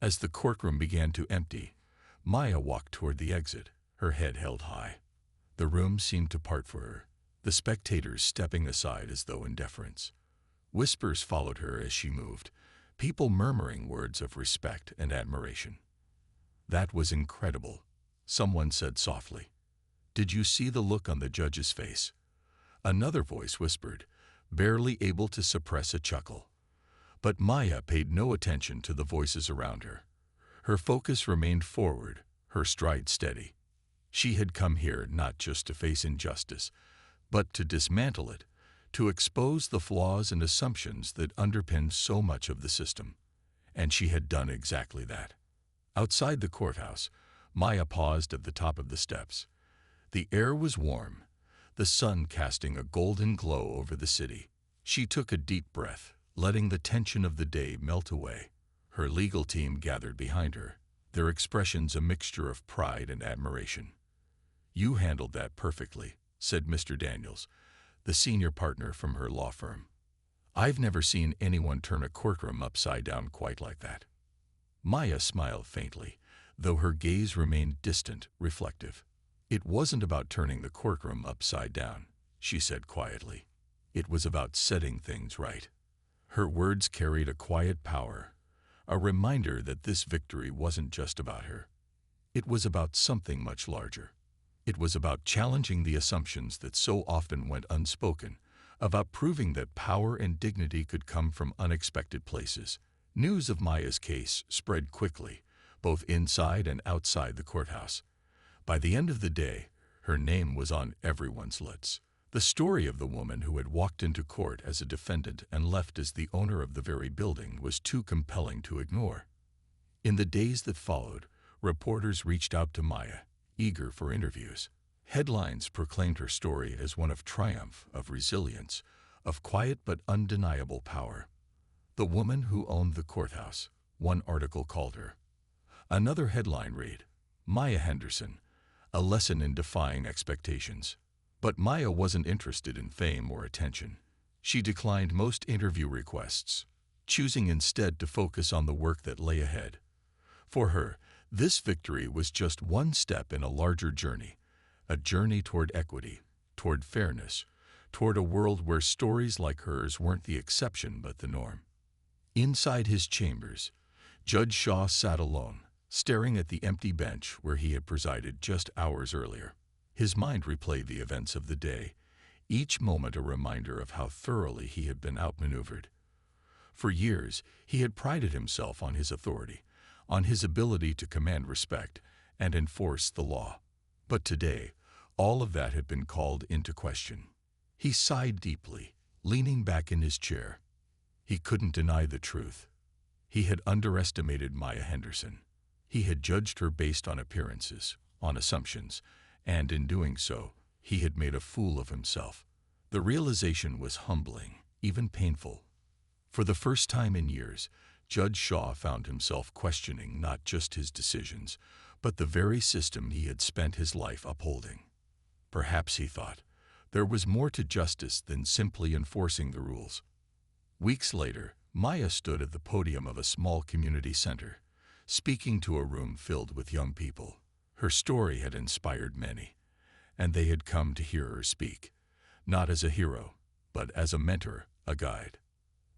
As the courtroom began to empty, Maya walked toward the exit, her head held high. The room seemed to part for her, the spectators stepping aside as though in deference. Whispers followed her as she moved, people murmuring words of respect and admiration. "That was incredible," someone said softly. "Did you see the look on the judge's face?" Another voice whispered, barely able to suppress a chuckle. But Maya paid no attention to the voices around her. Her focus remained forward, her stride steady. She had come here not just to face injustice, but to dismantle it, to expose the flaws and assumptions that underpin so much of the system. And she had done exactly that. Outside the courthouse, Maya paused at the top of the steps. The air was warm, the sun casting a golden glow over the city. She took a deep breath, letting the tension of the day melt away. Her legal team gathered behind her, their expressions a mixture of pride and admiration. "You handled that perfectly," said Mr. Daniels, the senior partner from her law firm. "I've never seen anyone turn a courtroom upside down quite like that." Maya smiled faintly, though her gaze remained distant, reflective. "It wasn't about turning the courtroom upside down," she said quietly. "It was about setting things right." Her words carried a quiet power, a reminder that this victory wasn't just about her. It was about something much larger. It was about challenging the assumptions that so often went unspoken, about proving that power and dignity could come from unexpected places. News of Maya's case spread quickly, both inside and outside the courthouse. By the end of the day, her name was on everyone's lips. The story of the woman who had walked into court as a defendant and left as the owner of the very building was too compelling to ignore. In the days that followed, reporters reached out to Maya, eager for interviews. Headlines proclaimed her story as one of triumph, of resilience, of quiet but undeniable power. The woman who owned the courthouse, one article called her. Another headline read, Maya Henderson, a lesson in defying expectations. But Maya wasn't interested in fame or attention. She declined most interview requests, choosing instead to focus on the work that lay ahead. For her, this victory was just one step in a larger journey, a journey toward equity, toward fairness, toward a world where stories like hers weren't the exception but the norm. Inside his chambers, Judge Shaw sat alone, staring at the empty bench where he had presided just hours earlier. His mind replayed the events of the day, each moment a reminder of how thoroughly he had been outmaneuvered. For years, he had prided himself on his authority, on his ability to command respect and enforce the law. But today, all of that had been called into question. He sighed deeply, leaning back in his chair. He couldn't deny the truth. He had underestimated Maya Henderson. He had judged her based on appearances, on assumptions, and in doing so, he had made a fool of himself. The realization was humbling, even painful. For the first time in years, Judge Shaw found himself questioning not just his decisions, but the very system he had spent his life upholding. Perhaps, he thought, there was more to justice than simply enforcing the rules. Weeks later, Maya stood at the podium of a small community center, speaking to a room filled with young people. Her story had inspired many, and they had come to hear her speak, not as a hero, but as a mentor, a guide.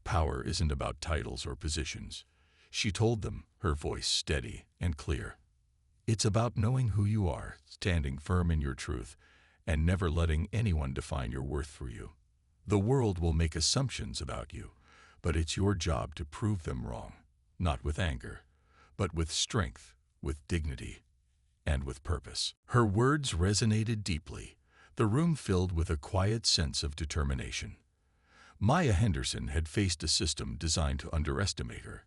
Power isn't about titles or positions, she told them, her voice steady and clear. It's about knowing who you are, standing firm in your truth, and never letting anyone define your worth for you. The world will make assumptions about you, but it's your job to prove them wrong, not with anger, but with strength, with dignity, and with purpose. Her words resonated deeply, the room filled with a quiet sense of determination. Maya Henderson had faced a system designed to underestimate her,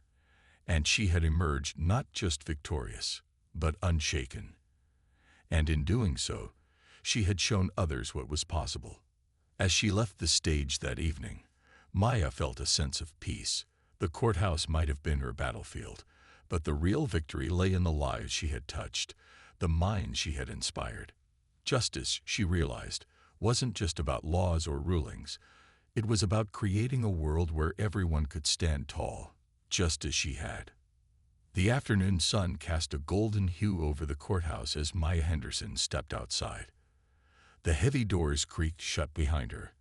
and she had emerged not just victorious, but unshaken. And in doing so, she had shown others what was possible. As she left the stage that evening, Maya felt a sense of peace. The courthouse might have been her battlefield, but the real victory lay in the lives she had touched, the minds she had inspired. Justice, she realized, wasn't just about laws or rulings. It was about creating a world where everyone could stand tall, just as she had. The afternoon sun cast a golden hue over the courthouse as Maya Henderson stepped outside. The heavy doors creaked shut behind her,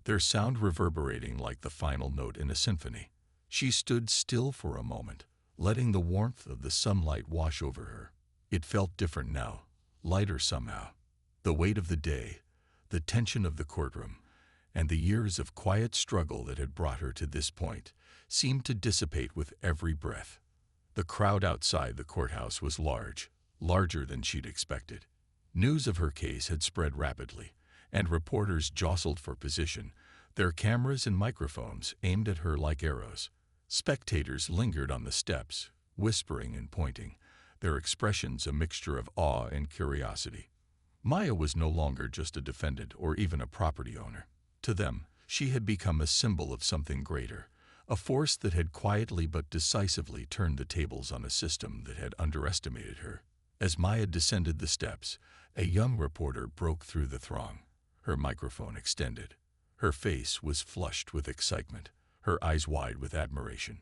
their sound reverberating like the final note in a symphony. She stood still for a moment, letting the warmth of the sunlight wash over her. It felt different now, lighter somehow. The weight of the day, the tension of the courtroom, and the years of quiet struggle that had brought her to this point seemed to dissipate with every breath. The crowd outside the courthouse was large, larger than she'd expected. News of her case had spread rapidly, and reporters jostled for position, their cameras and microphones aimed at her like arrows. Spectators lingered on the steps, whispering and pointing, their expressions a mixture of awe and curiosity. Maya was no longer just a defendant or even a property owner. To them, she had become a symbol of something greater, a force that had quietly but decisively turned the tables on a system that had underestimated her. As Maya descended the steps, a young reporter broke through the throng, her microphone extended. Her face was flushed with excitement, her eyes wide with admiration.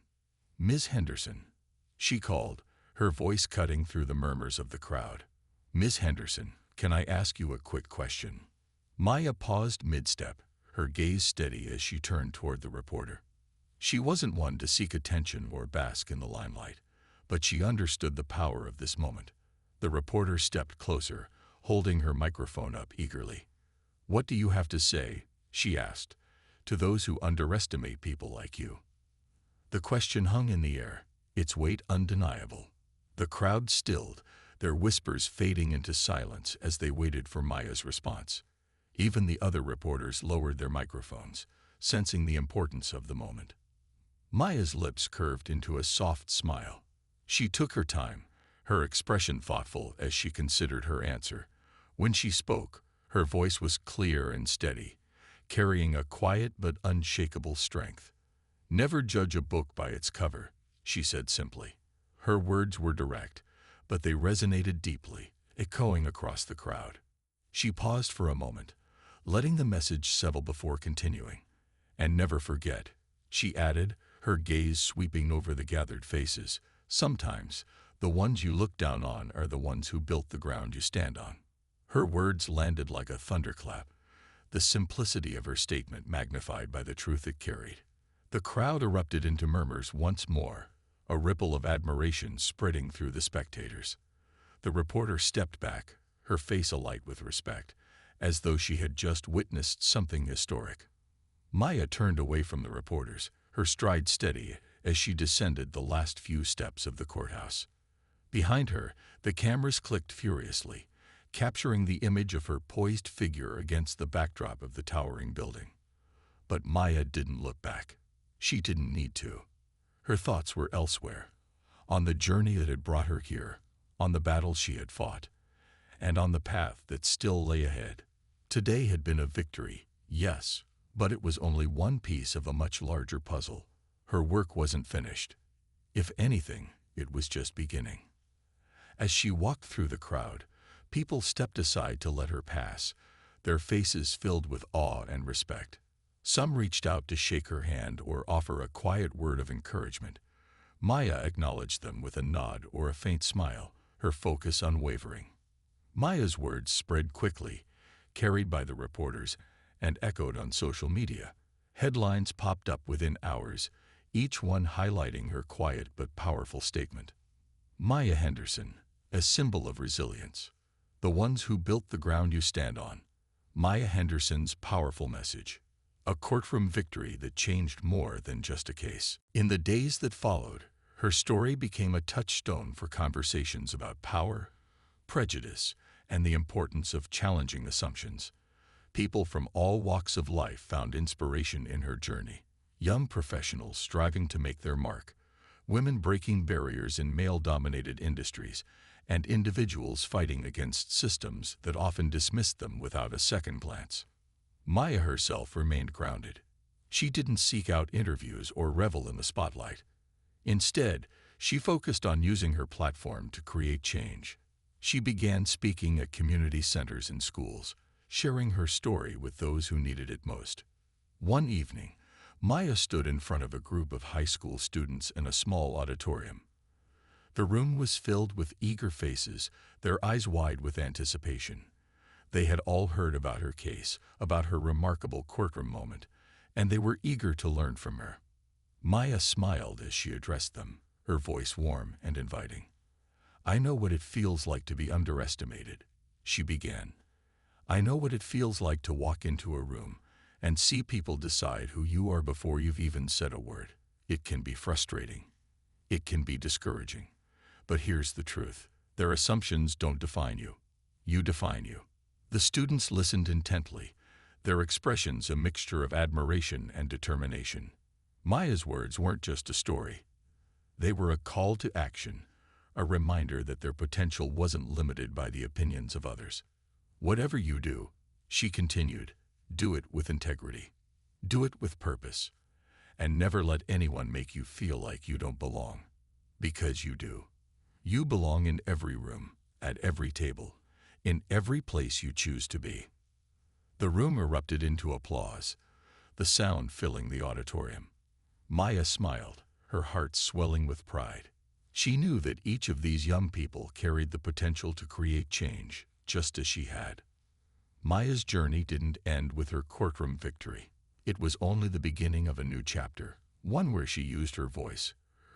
"Miss Henderson," she called, her voice cutting through the murmurs of the crowd. "Miss Henderson, can I ask you a quick question?" Maya paused mid-step, her gaze steady as she turned toward the reporter. She wasn't one to seek attention or bask in the limelight, but she understood the power of this moment. The reporter stepped closer, holding her microphone up eagerly. "What do you have to say?" she asked, "to those who underestimate people like you?" The question hung in the air, its weight undeniable. The crowd stilled, their whispers fading into silence as they waited for Maya's response. Even the other reporters lowered their microphones, sensing the importance of the moment. Maya's lips curved into a soft smile. She took her time, her expression thoughtful as she considered her answer. When she spoke, her voice was clear and steady, carrying a quiet but unshakable strength. "Never judge a book by its cover," she said simply. Her words were direct, but they resonated deeply, echoing across the crowd. She paused for a moment, letting the message settle before continuing. "And never forget," she added, her gaze sweeping over the gathered faces, "sometimes the ones you look down on are the ones who built the ground you stand on." Her words landed like a thunderclap, the simplicity of her statement magnified by the truth it carried. The crowd erupted into murmurs once more, a ripple of admiration spreading through the spectators. The reporter stepped back, her face alight with respect, as though she had just witnessed something historic. Maya turned away from the reporters, her stride steady as she descended the last few steps of the courthouse. Behind her, the cameras clicked furiously, capturing the image of her poised figure against the backdrop of the towering building. But Maya didn't look back. She didn't need to. Her thoughts were elsewhere, on the journey that had brought her here, on the battles she had fought, and on the path that still lay ahead. Today had been a victory, yes, but it was only one piece of a much larger puzzle. Her work wasn't finished. If anything, it was just beginning. As she walked through the crowd, people stepped aside to let her pass, their faces filled with awe and respect. Some reached out to shake her hand or offer a quiet word of encouragement. Maya acknowledged them with a nod or a faint smile, her focus unwavering. Maya's words spread quickly, carried by the reporters, and echoed on social media. Headlines popped up within hours, each one highlighting her quiet but powerful statement. Maya Henderson, a symbol of resilience. The ones who built the ground you stand on. Maya Henderson's powerful message. A courtroom victory that changed more than just a case. In the days that followed, her story became a touchstone for conversations about power, prejudice, and the importance of challenging assumptions. People from all walks of life found inspiration in her journey. Young professionals striving to make their mark, women breaking barriers in male-dominated industries, and individuals fighting against systems that often dismissed them without a second glance. Maya herself remained grounded. She didn't seek out interviews or revel in the spotlight. Instead, she focused on using her platform to create change. She began speaking at community centers and schools, sharing her story with those who needed it most. One evening, Maya stood in front of a group of high school students in a small auditorium. The room was filled with eager faces, their eyes wide with anticipation. They had all heard about her case, about her remarkable courtroom moment, and they were eager to learn from her. Maya smiled as she addressed them, her voice warm and inviting. "I know what it feels like to be underestimated," she began. "I know what it feels like to walk into a room and see people decide who you are before you've even said a word. It can be frustrating. It can be discouraging. But here's the truth. Their assumptions don't define you. You define you." The students listened intently, their expressions a mixture of admiration and determination. Maya's words weren't just a story. They were a call to action, a reminder that their potential wasn't limited by the opinions of others. "Whatever you do," she continued, "do it with integrity. Do it with purpose. And never let anyone make you feel like you don't belong. Because you do. You belong in every room, at every table, in every place you choose to be." The room erupted into applause, the sound filling the auditorium. Maya smiled, her heart swelling with pride. She knew that each of these young people carried the potential to create change, just as she had. Maya's journey didn't end with her courtroom victory. It was only the beginning of a new chapter, one where she used her voice,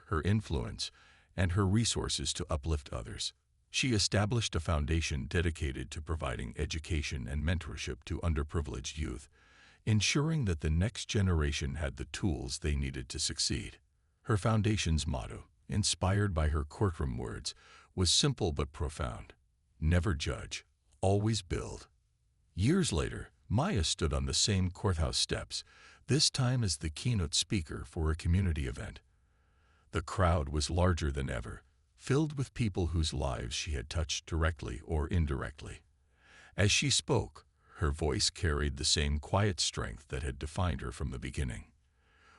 her influence, and her resources to uplift others. She established a foundation dedicated to providing education and mentorship to underprivileged youth, ensuring that the next generation had the tools they needed to succeed. Her foundation's motto, inspired by her courtroom words, was simple but profound: never judge, always build. Years later, Maya stood on the same courthouse steps, this time as the keynote speaker for a community event. The crowd was larger than ever, filled with people whose lives she had touched directly or indirectly. As she spoke, her voice carried the same quiet strength that had defined her from the beginning.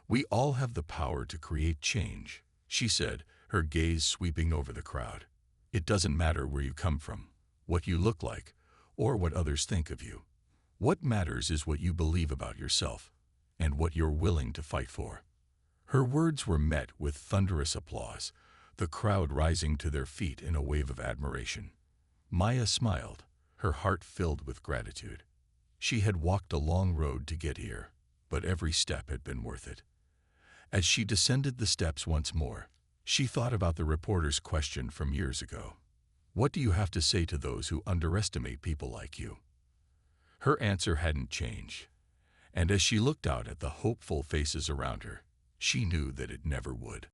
"We all have the power to create change," she said, her gaze sweeping over the crowd. "It doesn't matter where you come from, what you look like, or what others think of you. What matters is what you believe about yourself and what you're willing to fight for." Her words were met with thunderous applause, the crowd rising to their feet in a wave of admiration. Maya smiled, her heart filled with gratitude. She had walked a long road to get here, but every step had been worth it. As she descended the steps once more, she thought about the reporter's question from years ago. "What do you have to say to those who underestimate people like you?" Her answer hadn't changed, and as she looked out at the hopeful faces around her, she knew that it never would.